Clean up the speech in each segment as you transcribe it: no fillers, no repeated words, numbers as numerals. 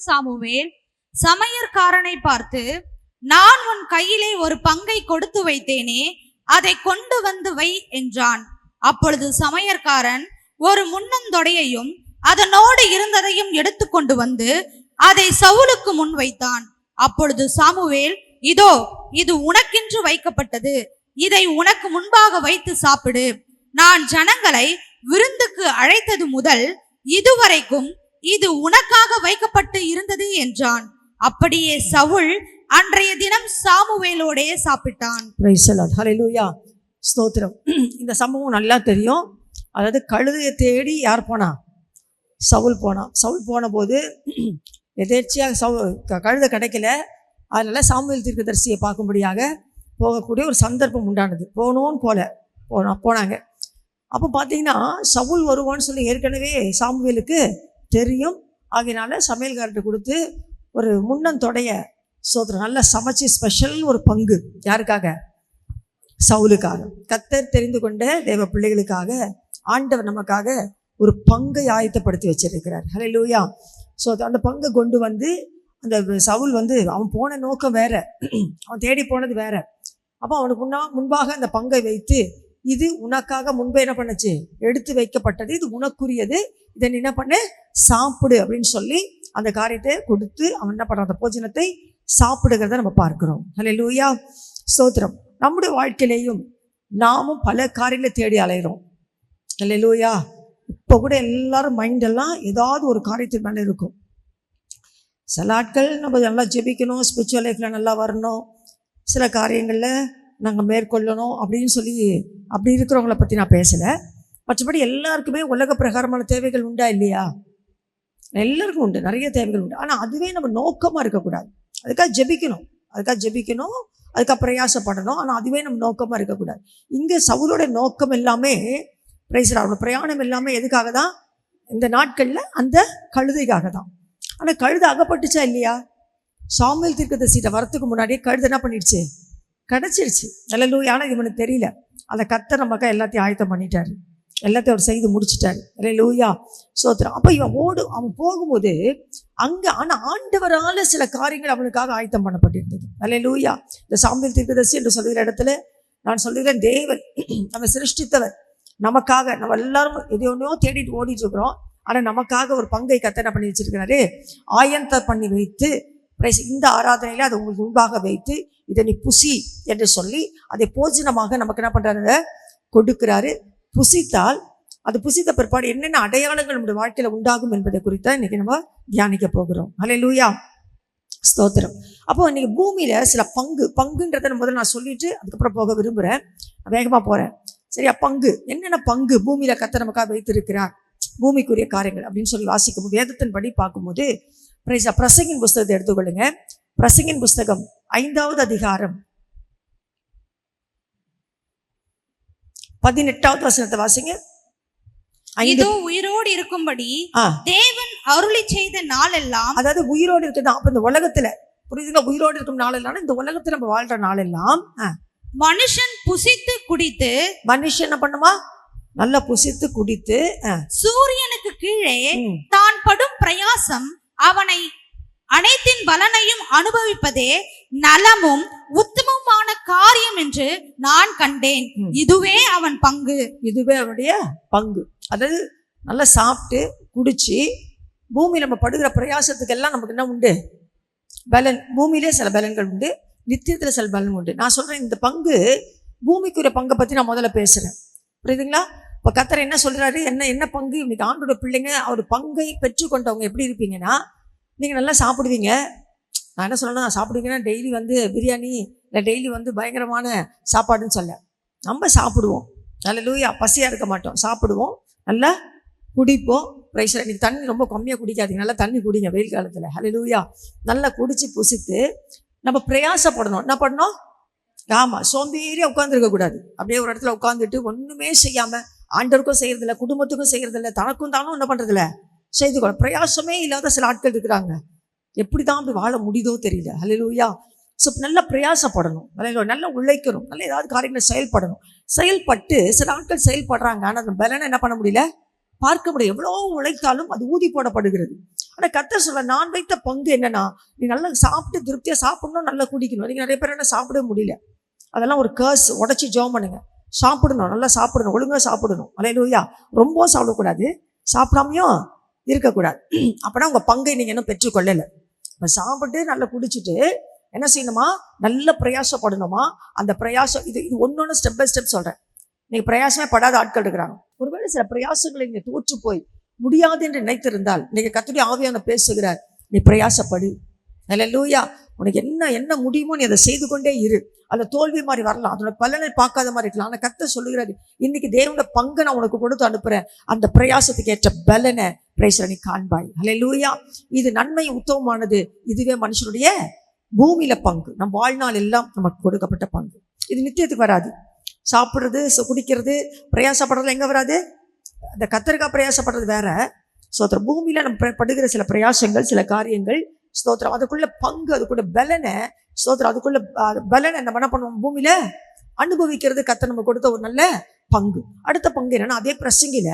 Samuel சமையற்காரனை பார்த்து, நான் உன் கையிலே ஒரு பங்கை கொடுத்து வைத்தேனே, அதை கொண்டு வந்து வை என்றான். அப்பொழுது சமையற்காரன் ஒரு முன்னந்தொடையையும் அதனோடு இருந்ததையும் எடுத்து கொண்டு வந்து அதை சவுலுக்கு முன் வைத்தான். அப்பொழுது சாமுவேல், இதோ இது உனக்கென்று வைக்கப்பட்டது, இதை உனக்கு முன்பாக வைத்து சாப்பிடு. நான் ஜனங்களை விருந்துக்கு அழைத்தது முதல் இதுவரைக்கும் இது உனக்காக வைக்கப்பட்டு இருந்தது என்றான். அப்படியே சவுல் அன்றைய தினம் சாமுவேலோடே சாப்பிட்டான். பிரைஸ் தி லார்ட், ஹல்லேலூயா, ஸ்தோத்திரம். இந்த சம்பவம் நல்லா தெரியும். அதாவது கழுதையை தேடி யார் போனா? சவுல் போனான். சவுல் போன போது எதேர்ச்சியாக கழுதை கிடைக்கல. அதனால சாமுவேல் தீர்க்கதரிசியை பார்க்கும்படியாக போகக்கூடிய ஒரு சந்தர்ப்பம் உண்டானது. போனாங்க. அப்போ பார்த்தீங்கன்னா சவுல் வருவான்னு சொல்லி ஏற்கனவே சாமுவேலுக்கு தெரியும். ஆகையினால சமையல்கார்ட்ட கொடுத்து ஒரு முன்னந்தொடைய சோதரம் நல்லா சமைச்சு ஸ்பெஷல் ஒரு பங்கு யாருக்காக? சவுலுக்காக. கர்த்தர் தெரிந்து கொண்ட தேவ பிள்ளைகளுக்காக ஆண்டவர் நமக்காக ஒரு பங்கை ஆயத்தப்படுத்தி வச்சிருக்கிறார். ஹல்லேலூயா. ஸோ அந்த பங்கை கொண்டு வந்து அந்த சவுல் அவன் போன நோக்கம் வேற, அவன் தேடி போனது வேற. அப்போ அவனுக்கு முன்பாக அந்த பங்கை வைத்து, இது உனக்காக முன்பே என்ன பண்ணுச்சு? எடுத்து வைக்கப்பட்டது, இது உனக்குரியது, இதை நீ என்ன பண்ணு? சாப்பிடு அப்படின்னு சொல்லி அந்த காரியத்தை கொடுத்து அவன் என்ன பண்ணுறான்? அந்த போஜனத்தை சாப்பிடுகிறத நம்ம பார்க்கிறோம். ஹல்லேலூயா, ஸ்தோத்திரம். நம்முடைய வாழ்க்கையிலையும் நாமும் பல காரியங்களை தேடி அலைகிறோம். ஹல்லேலூயா. இப்போ கூட எல்லாரும் மைண்டெல்லாம் ஏதாவது ஒரு காரியத்தின் மேலே இருக்கும். சில ஆட்கள் நம்ம நல்லா ஜெபிக்கணும், ஸ்பிரிச்சுவல் லைஃப்பில் நல்லா வரணும், சில காரியங்களில் நாங்கள் மேற்கொள்ளணும் அப்படின்னு சொல்லி அப்படி இருக்கிறவங்கள பற்றி நான் பேசலை. மற்றபடி எல்லாருக்குமே உலக பிரகாரமான தேவைகள் உண்டா இல்லையா? எல்லாருக்கும் உண்டு, நிறைய தேவைகள் உண்டு. ஆனால் அதுவே நம்ம நோக்கமாக இருக்கக்கூடாது. அதுக்காக ஜெபிக்கணும், அதுக்காக பிரயாசப்படணும். ஆனால் அதுவே நம்ம நோக்கமாக இருக்கக்கூடாது. இங்கே சவுலோட நோக்கம் எல்லாமே அவனோட பிரயாணம் எல்லாமே எதுக்காக தான்? இந்த நாட்களில் அந்த கழுதைக்காக தான். ஆனால் கழுதை அகப்பட்டுச்சா இல்லையா? சாமுவேல் தீர்க்கதரிசிட்ட வரத்துக்கு முன்னாடியே கழுதை என்ன பண்ணிடுச்சு? கிடச்சிருச்சு. ஹல்லேலூயா. ஆனால் இவனுக்கு தெரியல. அந்த கர்த்தர் நமக்காக எல்லாத்தையும் ஆயத்தம் பண்ணிட்டாரு, எல்லாத்தையும் அவர் செய்து முடிச்சிட்டாரு. ஹல்லேலூயா, ஸ்தோத்திரம். அப்போ அவன் போகும்போது அங்கே ஆனால் ஆண்டவரால் சில காரியங்கள் அவனுக்காக ஆயத்தம் பண்ணப்பட்டிருந்தது. ஹல்லேலூயா. இந்த சாமுவேல் தீர்க்கதரிசி என்று சொல்லுகிற இடத்துல நான் சொல்லுகிறேன், தேவன் நம்ம சிருஷ்டித்தவர், நமக்காக நம்ம எல்லாரும் எதையோ தேடிட்டு ஓடிட்டு இருக்கிறோம். ஆனால் நமக்காக ஒரு பங்கை கர்த்தர் என்ன பண்ணி வச்சிருக்கிறாரு? ஆயத்தம் பண்ணி வைத்து, இந்த ஆராதனையில அதை உங்களுக்கு முன்பாக வைத்து, இதை நீ புசி என்று சொல்லி அதை போஜனமாக நமக்கு என்ன பண்றாரு? கொடுக்கிறாரு. புசித்தால் அது புசித்த பிற்பாடு என்னென்ன அடையாளங்கள் நம்முடைய வாழ்க்கையில உண்டாகும் என்பதை குறித்த இன்னைக்கு நம்ம தியானிக்க போகிறோம். ஹல்லேலூயா, ஸ்தோத்திரம். அப்போ இன்னைக்கு பூமியில சில பங்குன்றதை முதல்ல நான் சொல்லிட்டு அதுக்கப்புறம் போக விரும்புகிறேன், வேகமாக போகிறேன். சரியா? பங்கு, என்னென்ன பங்கு பூமியில கர்த்தர் நமக்காக வைத்திருக்கிறார், பூமிக்குரிய காரியங்கள் அப்படின்னு சொல்லி வாசிக்கும் வேதத்தின் படி பார்க்கும்போது, பிரசங்கின் புஸ்தகத்தை எடுத்துக்கொள்ளுங்க. பிரசங்கின் புஸ்தகம் 5வது அதிகாரம் 18வது வசனத்தை வாசிங்க. இதோ உயிரோடு இருக்கும்படி தேவன் அருளி செய்த நாளெல்லாம், அதாவது உயிரோடு இருக்குதான். அப்ப இந்த உலகத்துல புரியுதுங்களா? உயிரோடு இருக்கும் நாளெல்லாம் இந்த உலகத்துல நம்ம வாழ்ற நாளெல்லாம் மனுஷன் புசித்து குடித்து, மனுஷன் என்ன பண்ணுமா? நல்லா புசித்து குடித்து சூரியனுக்கு கீழே தான் படும் பிரயாசம் அவனை அனைத்தின் பலனையும் அனுபவிப்பதே நலமும் உத்தமமான காரியம் என்று நான் கண்டேன். இதுவே அவன் பங்கு, இதுவே அவனுடைய பங்கு. அதாவது நல்லா சாப்பிட்டு குடிச்சு பூமி நம்ம படுகிற பிரயாசத்துக்கு எல்லாம் நமக்கு என்ன உண்டு? பலன். பூமியிலே சில பலன்கள் உண்டு, நித்தியத்தில் சில பலன் உண்டு. நான் சொல்றேன், இந்த பங்கு பூமிக்குரிய பங்கை பத்தி நான் முதல்ல பேசுறேன், புரியுதுங்களா? இப்போ கர்த்தர் என்ன சொல்றாரு? என்ன பங்கு? இன்னைக்கு ஆண்டோட பிள்ளைங்க அவர் பங்கை பெற்றுக்கொண்டவங்க எப்படி இருப்பீங்கன்னா, நீங்கள் நல்லா சாப்பிடுவீங்க. நான் என்ன சொல்லணும், சாப்பிடுவீங்கன்னா டெய்லி பிரியாணி இல்லை டெய்லி பயங்கரமான சாப்பாடுன்னு சொல்ல, நம்ம சாப்பிடுவோம். ஹல்லேலூயா. பசியாக இருக்க மாட்டோம், சாப்பிடுவோம், நல்லா குடிப்போம். ப்ரைஸில் இன்னைக்கு தண்ணி ரொம்ப கம்மியாக குடிக்காதீங்க, நல்லா தண்ணி குடிங்க வெயில் காலத்தில். ஹல்லேலூயா. நல்லா குடிச்சு புசித்து நம்ம பிரயாசப்படணும். என்ன பண்ணணும்? ஆமாம், சோம்பேறியாக உட்காந்துருக்கக்கூடாது. அப்படியே ஒரு இடத்துல உட்காந்துட்டு ஒன்றுமே செய்யாமல், ஆண்டவருக்கும் செய்கிறதில்ல, குடும்பத்துக்கும் செய்கிறதில்ல, தனக்கும் தானும் என்ன பண்ணுறதில்ல, செய்து கொள்ள பிரயாசமே இல்லாத சில ஆட்கள் இருக்கிறாங்க. எப்படி தான் அப்படி வாழ முடியுதோ தெரியல. ஹல்லேலூயா. ஸோ நல்லா பிரயாசப்படணும், நல்லா உழைக்கணும், நல்லா ஏதாவது காரியங்களை செயல்படணும். செயல்பட்டு சில ஆட்கள் செயல்படுறாங்க, ஆனால் அந்த பலனை என்ன பண்ண முடியல, பார்க்க முடியும். எவ்வளோ உழைத்தாலும் அது ஊதி போடப்படுகிறது. ஆனால் கர்த்தர் சொல்ற, நான் வைத்த பங்கு என்னன்னா, நீ நல்லா சாப்பிட்டு திருப்தியா சாப்பிடணும், நல்லா குடிக்கணும். நீங்க நிறைய பேர் என்ன சாப்பிடவே முடியல, அதெல்லாம் ஒரு கர்ஸ். உடச்சி ஜெபம் பண்ணுங்க. சாப்பிடணும், நல்லா சாப்பிடணும், ஒழுங்கா சாப்பிடணும். அல்லேலூயா. ரொம்ப சாப்பிடக்கூடாது, சாப்பிடாமையும் இருக்கக்கூடாது. அப்பனா உங்க பங்கை நீங்க இன்னும் பெற்றுக்கொள்ளலை. சாப்பிட்டு நல்லா குடிச்சிட்டு என்ன செய்யணுமா, நல்ல பிரயாசப்படணுமா. அந்த பிரயாசம் இது ஒன்னொன்னு ஸ்டெப் பை ஸ்டெப் சொல்றேன். நீங்க பிரயாசமே படாத ஆட்கள் இருக்கிறாங்க. ஒருவேளை சில பிரயாசங்களை நீங்க தோற்று போய் முடியாது என்று நினைத்திருந்தால், நீங்க கர்த்தருடைய ஆவியான பேசுகிறார், நீ பிரயாசப்படு. அல்லேலூயா. உனக்கு என்ன முடியுமோ நீ அதை செய்து கொண்டே இரு. அந்த தோல்வி மாதிரி வரலாம், அதோட பலனை பார்க்காத மாதிரி இருக்கலாம். ஆனால் கர்த்தர் சொல்லுகிறாரு, இன்னைக்கு தேவனோட பங்கு நான் உனக்கு கொடுத்து அனுப்புறேன். அந்த பிரயாசத்துக்கு ஏற்ற பலனை நீ காண்பாய். அல்லேலூயா. இது நன்மை உத்தமமானது. இதுவே மனுஷனுடைய பூமியில பங்கு. நம் வாழ்நாள் எல்லாம் நமக்கு கொடுக்கப்பட்ட பங்கு. இது நித்தியத்துக்கு வராது. சாப்பிட்றது, குடிக்கிறது, பிரயாசப்படுறது எங்க வராது? அந்த கர்த்தருக்காக பிரயாசப்படுறது வேற. ஸ்தோத்திரம். பூமியில நம்ம படுகிற சில பிரயாசங்கள், சில காரியங்கள், ஸ்தோத்திரம், அதுக்குள்ள பங்கு, அதுக்குள்ள பலனை, ஸ்தோத்திரம், அதுக்குள்ள பலனை நம்ம என்ன பண்ணுவோம், பூமியில அனுபவிக்கிறது கர்த்தர் நம்ம கொடுத்த ஒரு நல்ல பங்கு. அடுத்த பங்கு என்னன்னா, அதே பிரசங்கில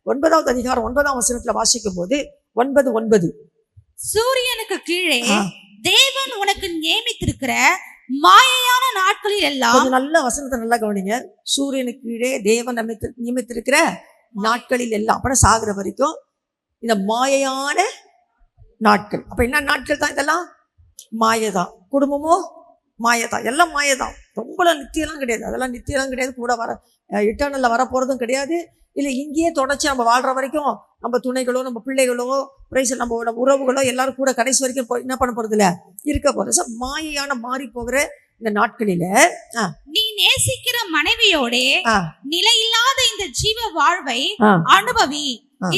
9வது அதிகாரம் 9ஆம் வசனத்துல வாசிக்கும் போது 9:9, சூரியனுக்கு கீழே தேவன் உனக்கு நியமித்திருக்கிற மாயையான நாட்களில் எல்லாம். நல்ல வசனத்தை நல்லா கவனிங்க. சூரியனுக்கு கீழே தேவன் நியமித்திருக்கிற நாட்களில் எல்லாம். அப்ப சாகுற வரைக்கும் இந்த மாயையான நாட்கள். அப்ப என்ன நாட்கள் தான் இதெல்லாம்? மாயதான். குடும்பமோ மாயதான், எல்லாம் மாயதான். ரொம்ப நித்தியெல்லாம் கிடையாது, அதெல்லாம் நித்தியெல்லாம் கிடையாது. கூட வர இட்டர்னல்ல வர போறதும் கிடையாது. இல்லை, இங்கேயே தொடர்ச்சி நம்ம வாழ்ற வரைக்கும் நம்ம துணைகளோ, நம்ம பிள்ளைகளோ, நம்ம உறவுகளோ எல்லாரும் கூட கடைசி வரைக்கும் என்ன பண்ண போறது இல்லை, இருக்க போறது. மாயையான மாறி போகிற இந்த நாட்களில நீ நேசிக்கிற மனைவியோட நிலையில்லாத இந்த ஜீவ வாழ்வை அனுபவி.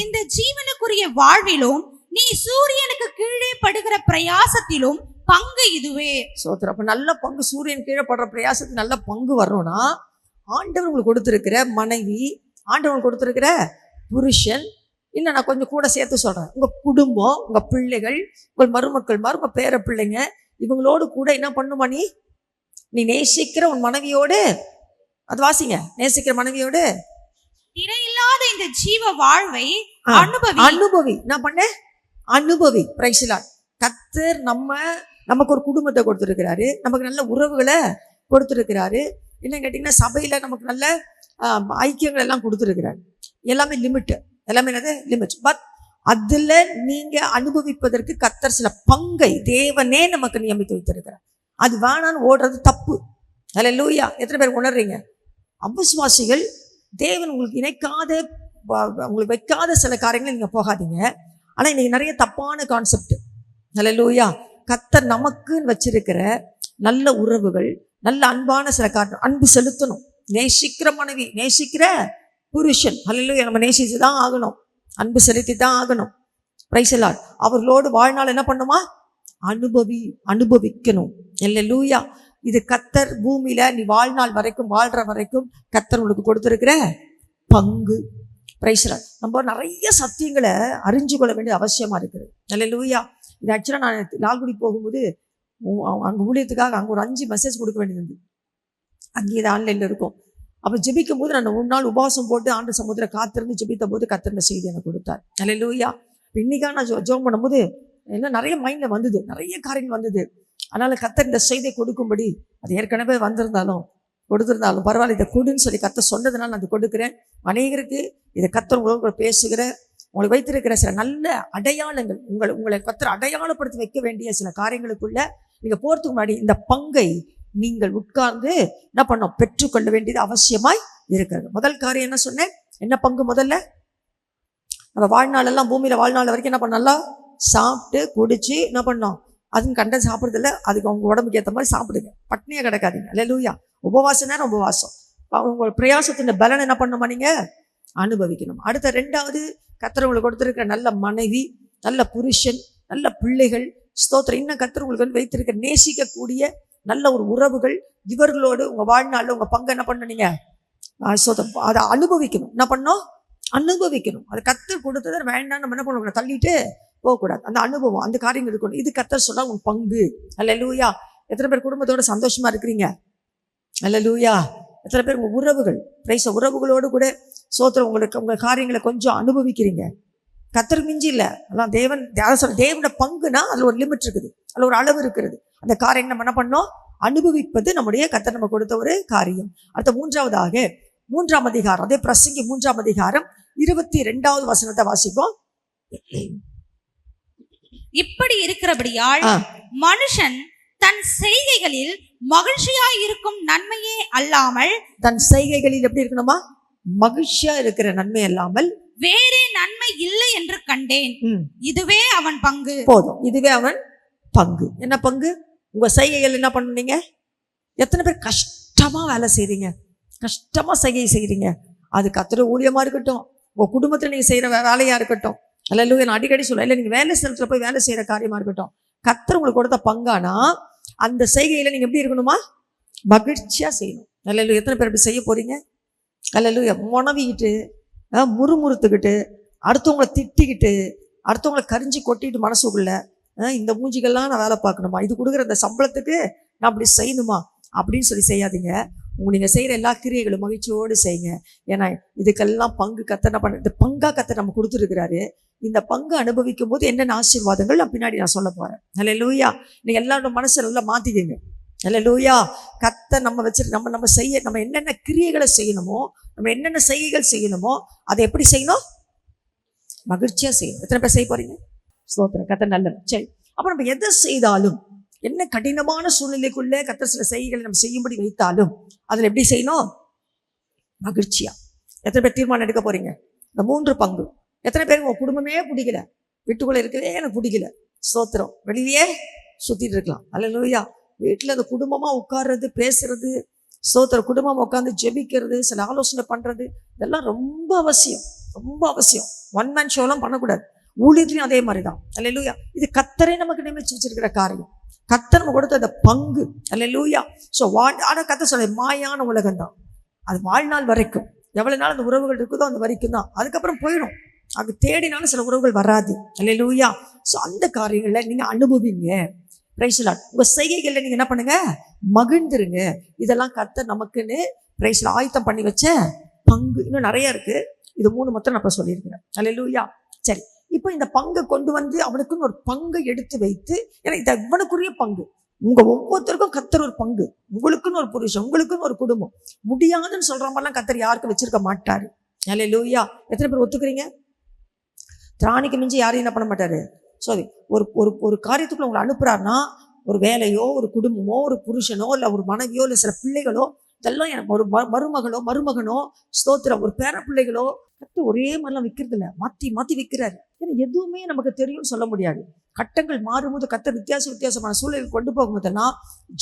இந்த ஜீவனுக்குரிய வாழ்விலும் நீ சூரியனுக்கு கீழே படுகிற பிரயாசத்திலும் பங்கு இதுவே. சோத்திரம். அப்ப நல்ல பங்கு, சூரியன் கீழே படுற பிரயாசத்துக்கு நல்ல பங்கு வரணும்னா, ஆண்டவர் உங்களுக்கு கொடுத்திருக்கிற மனைவி, ஆண்டவன் கொடுத்திருக்கிற புருஷன், இல்லை நான் கொஞ்சம் கூட சேர்த்து சொல்றேன், உங்க குடும்பம், உங்க பிள்ளைகள், உங்கள் மருமக்கள், உங்க பேர பிள்ளைங்க, இவங்களோடு கூட என்ன பண்ணுமா, நீ நேசிக்கிற உன் மனைவியோடு, அது வாசிங்க, நேசிக்கிற மனைவியோடு நிறையில்லாத இந்த ஜீவ வாழ்வை அனுபவி. நான் பண்ண அனுபவி. Price the Lord. கர்த்தர் நமக்கு ஒரு குடும்பத்தை கொடுத்திருக்கிறாரு, நமக்கு நல்ல உறவுகளை கொடுத்திருக்கிறாரு. என்ன கேட்டீங்கன்னா, சபையில நமக்கு நல்ல ஐக்கியங்கள் எல்லாம் கொடுத்திருக்கிறாரு. எல்லாமே லிமிட், எல்லாமே என்னது லிமிட். பட் அதுல நீங்க அனுபவிப்பதற்கு கர்த்தர் சில பங்கை தேவனே நமக்கு நியமித்து வைத்திருக்கிறார். அது வேணான்னு ஓடுறது தப்பு. அல்லேலூயா. எத்தனை பேர் உணர்றீங்க? அவிசுவாசிகள் தேவன் உங்களுக்கு இணைக்காத, உங்களுக்கு வைக்காத சில காரியங்கள் நீங்க போகாதீங்க. ஆனா இன்னைக்கு நிறைய தப்பான கான்செப்ட். அல்லேலூயா. கர்த்தர் நமக்குன்னு வச்சிருக்கிற நல்ல உறவுகள், நல்ல அன்பான சில காரணம், அன்பு செலுத்தணும். நேசிக்கிற மனைவி, நேசிக்கிற புருஷன், அல்லேலூயா, நம்ம நேசிச்சுதான் ஆகணும், அன்பு செலுத்தி தான் ஆகணும். Price the Lord. அவர்களோடு வாழ்நாள் என்ன பண்ணுமா, அனுபவிக்கணும். அல்லேலூயா. இது கர்த்தர் பூமியில நீ வாழ்நாள் வரைக்கும், வாழ்ற வரைக்கும் கர்த்தர் உங்களுக்கு கொடுத்திருக்கிற பங்கு. Price the Lord. நம்ம நிறைய சத்தியங்களை அறிஞ்சு கொள்ள வேண்டிய அவசியமா இருக்குது. அல்லேலூயா. இது ஆக்சுவலாக நான் லால்குடி போகும்போது அங்கே ஊழியத்துக்காக அங்கே ஒரு 5 மெசேஜ் கொடுக்க வேண்டியது. அங்கேயே இது ஆன்லைனில் இருக்கும். அப்போ ஜெபிக்கும் போது நான் 1 நாள் உபவாசம் போட்டு ஆண்டு சமுத்திரம் காத்திருந்து ஜெபித்த போது கர்த்தர் செய்தி எனக்கு கொடுத்தார். அல்லேலூயா. இன்னைக்காக நான் ஜெபம் பண்ணும்போது என்ன நிறைய மைண்டில் வந்தது, நிறைய காரியங்கள் வந்தது. அதனால கர்த்தர் இந்த செய்தியை கொடுக்கும்படி, அது ஏற்கனவே கொடுத்திருந்தாலும் பரவாயில்ல, இதை கொடுன்னு சொல்லி கர்த்தர் சொன்னதுனால நான் அது கொடுக்குறேன். அநேகருக்கு இதை கர்த்தர் உங்களோட பேசுகிற, உங்களுக்கு வைத்திருக்கிற சில நல்ல அடையாளங்கள், உங்களை கர்த்தர் அடையாளப்படுத்தி வைக்க வேண்டிய சில காரியங்களுக்குள்ள நீங்க போறதுக்கு முன்னாடி இந்த பங்கை நீங்கள் உட்கார்ந்து என்ன பண்ணோம், பெற்றுக்கொள்ள வேண்டியது அவசியமாய் இருக்கிறது. முதல் காரியம் என்ன சொன்னேன்? என்ன பங்கு? முதல்ல நம்ம வாழ்நாள் எல்லாம், பூமியில வாழ்நாள் வரைக்கும் என்ன பண்ணலாம், சாப்பிட்டு குடிச்சு என்ன பண்ணோம், அதுவும் கண்ட சாப்பிட்றது இல்லை, அதுக்கு அவங்க உடம்புக்கு ஏற்ற மாதிரி சாப்பிடுங்க, பட்னியாக கிடக்காதீங்க. அல்லேலூயா. உபவாசம் நேரம் உபவாசம். உங்க பிரயாசத்தின் பலன் என்ன பண்ணணுமா, நீங்க அனுபவிக்கணும். அடுத்த 2வது, கர்த்தர் உங்களுக்கு கொடுத்திருக்கிற நல்ல மனைவி, நல்ல புருஷன், நல்ல பிள்ளைகள், ஸ்தோத்திரம். இன்னும் கர்த்தர் உங்களுக்கு வைத்திருக்கிற நேசிக்கக்கூடிய நல்ல ஒரு உறவுகள், இவர்களோடு உங்க வாழ்நாளில் உங்க பங்கு என்ன பண்ணீங்க, அதை அனுபவிக்கணும். என்ன பண்ணோம், அனுபவிக்கணும். அது கர்த்தர் கொடுத்ததை வேண்டாம் நம்ம என்ன பண்ண, தள்ளிட்டு போகக்கூடாது. அந்த அனுபவம், அந்த காரியங்கள் இருக்கணும். இது கர்த்தர் சொல்ல உன் பங்கு. அல்லேலூயா. எத்தனை பேர் குடும்பத்தோட சந்தோஷமா இருக்கிறீங்க? அல்லேலூயா. எத்தனை பேர் உங்க உறவுகளோடு கூட சோத்திரம். உங்களுக்கு உங்கள் காரியங்களை கொஞ்சம் அனுபவிக்கிறீங்க. கர்த்தருக்கு மிஞ்சி இல்லை. அதெல்லாம் தேவன் தேவனோட பங்குனா அதில் ஒரு லிமிட் இருக்குது, அதில் ஒரு அளவு இருக்கிறது. அந்த காரியம் நம்ம என்ன பண்ணோம்? அனுபவிப்பது நம்முடைய கர்த்தர் நம்ம கொடுத்த ஒரு காரியம். அடுத்த மூன்றாவதாக 3ஆம் அதிகாரம், அதே பிரசங்கி 3ஆம் அதிகாரம் 22வது வசனத்தை வாசிப்போம். இப்படி இருக்கிறபடியால் மனுஷன் தன் செய்கைகளில் மகிழ்ச்சியாய் இருக்கும் நன்மையே அல்லாமல், தன் செய்கைகளில் எப்படி இருக்கணுமா? மகிழ்ச்சியா இருக்கிற நன்மை அல்லாமல் வேறே நன்மை இல்லை என்று கண்டேன். இதுவே அவன் பங்கு. போதும், இதுவே அவன் பங்கு. என்ன பங்கு? உங்க செய்கைகள் என்ன பண்ணுவீங்க? எத்தனை பேர் கஷ்டமா வேலை செய்றீங்க, கஷ்டமா செய்கை செய்றீங்க? அது கர்த்தர் ஊழியமா இருக்கட்டும், உங்க குடும்பத்துல நீங்க செய்யற வேலையா இருக்கட்டும், அல்ல நான் அடிக்கடி சொல்ல, இல்லை நீங்க வேலை ஸ்தலத்துல போய் வேலை செய்யற காரியமா இருக்கட்டும், கர்த்தர் உங்களுக்கு கொடுத்த பங்கானா அந்த செய்கையில நீங்க எப்படி இருக்கணுமா? மகிழ்ச்சியா செய்யணும். அல்ல எத்தனை பேர் அப்படி செய்ய போறீங்க? அல்ல முனவிக்கிட்டு, முறுமுறுத்துக்கிட்டு, அடுத்தவங்களை திட்டிக்கிட்டு, அடுத்தவங்களை கரிஞ்சு கொட்டிட்டு மனசுக்குள்ள இந்த மூஞ்சிகள்லாம் நான் வேலை பார்க்கணுமா, இது கொடுக்குற இந்த சம்பளத்துக்கு நான் அப்படி செய்யணுமா அப்படின்னு சொல்லி செய்யாதீங்க. நீங்கள் செய்கிற எல்லா கிரியைகளும் மகிழ்ச்சியோடு செய்யுங்க. ஏன்னா இதுக்கெல்லாம் பங்கு கர்த்தர் பண்ண, இந்த பங்கா கர்த்தர் நம்ம கொடுத்துருக்கிறாரு. இந்த பங்கு அனுபவிக்கும் போது என்னென்ன ஆசீர்வாதங்கள் நான் பின்னாடி நான் சொல்ல போகிறேன். அல்லேலூயா. நீங்கள் எல்லாரோட மனசை நல்லா மாற்றிக்கங்க. அல்லேலூயா. கர்த்தர் நம்ம வச்சு நம்ம செய்ய, நம்ம என்னென்ன கிரியைகளை செய்யணுமோ, நம்ம என்னென்ன செய்கைகள் செய்யணுமோ அதை எப்படி செய்யணும்? மகிழ்ச்சியாக செய்யணும். எத்தனை பேர் செய்ய போறீங்க? ஸ்தோத்திரம். கர்த்தர் நல்லது. சரி, அப்போ நம்ம எதை செய்தாலும், என்ன கடினமான சூழ்நிலைக்குள்ளே கர்த்தர் சில செய்கைகளை நம்ம செய்யும்படி வைத்தாலும் அதில் எப்படி செய்யணும்? மகிழ்ச்சியா. எத்தனை பேர் தீர்மானம் எடுக்க போறீங்க? இந்த 3 பங்கு. எத்தனை பேருக்கு உங்க குடும்பமே பிடிக்கல, வீட்டுக்குள்ளே இருக்கவே எனக்கு பிடிக்கல, ஸ்தோத்திரம், வெளியே சுத்திட்டு இருக்கலாம். அல்லேலூயா. வீட்டில் அந்த குடும்பமா உட்கார்றது, பேசுறது, ஸ்தோத்திரம், குடும்பமா உட்காந்து ஜெபிக்கிறது, சில ஆலோசனை பண்றது, இதெல்லாம் ரொம்ப அவசியம், ரொம்ப அவசியம். ஒன் மேன் ஷோலாம் பண்ணக்கூடாது. ஊழியத்துலையும் அதே மாதிரி தான். அல்லேலூயா. இது கர்த்தரே நமக்கு நியமிச்சு வச்சிருக்கிற காரியம், கர்த்தர் நம்ம கொடுத்த அந்த பங்கு. அல்லேலூயா. ஸோ ஆனால் கர்த்தர் சொல்ல மாயான உலகம் தான், அது வாழ்நாள் வரைக்கும், எவ்வளவு நாள் அந்த உறவுகள் இருக்குதோ அந்த வரைக்கும் தான், அதுக்கப்புறம் போயிடும். அது தேடினாலும் சில உறவுகள் வராது. அல்லேலூயா. ஸோ அந்த காரியங்களை நீங்க அனுபவிங்க. Price Lord. உங்க செய்கைகளில் நீங்க என்ன பண்ணுங்க? மகிழ்ந்துருங்க. இதெல்லாம் கர்த்தர் நமக்குன்னு பிரைஸ்ல ஆயத்தம் பண்ணி வச்ச பங்கு. இன்னும் நிறைய இருக்கு, இது 3 மட்டும் நான் சொல்லியிருக்கிறேன். அல்லேலூயா. சரி, இப்போ இந்த பங்கை கொண்டு வந்து அவனுக்குன்னு ஒரு பங்கை எடுத்து வைத்து, ஏன்னா இது இவனுக்குரிய பங்கு. உங்க ஒவ்வொருத்தருக்கும் கர்த்தர் ஒரு பங்கு, உங்களுக்குன்னு ஒரு புருஷன், உங்களுக்குன்னு ஒரு குடும்பம். முடியாதுன்னு சொல்ற மாதிரிலாம் கர்த்தர் யாருக்கும் வச்சிருக்க மாட்டாரு. அல்லேலூயா. எத்தனை பேர் ஒத்துக்கிறீங்க? திராணிக்கு மிஞ்சி யாரையும் என்ன பண்ண மாட்டாரு. சரி, ஒரு ஒரு ஒரு காரியத்துக்குள்ள உங்களை அனுப்புறாருன்னா, ஒரு வேலையோ, ஒரு குடும்பமோ, ஒரு புருஷனோ, இல்லை ஒரு மனைவியோ, இல்லை சில பிள்ளைகளோ, இதெல்லாம் எனக்கு ஒரு மருமகளோ, மருமகனோ, ஸ்தோத்திரம், ஒரு பேர பிள்ளைகளோ, கர்த்தர் ஒரே மாதிரிலாம் விற்கிறது இல்லை, மாற்றி மாற்றி விற்கிறாரு. ஏன்னா எதுவுமே நமக்கு தெரியும்னு சொல்ல முடியாது. கட்டங்கள் மாறும்போது கர்த்தர் வித்தியாசமான சூழலுக்கு கொண்டு போகும்போதெல்லாம்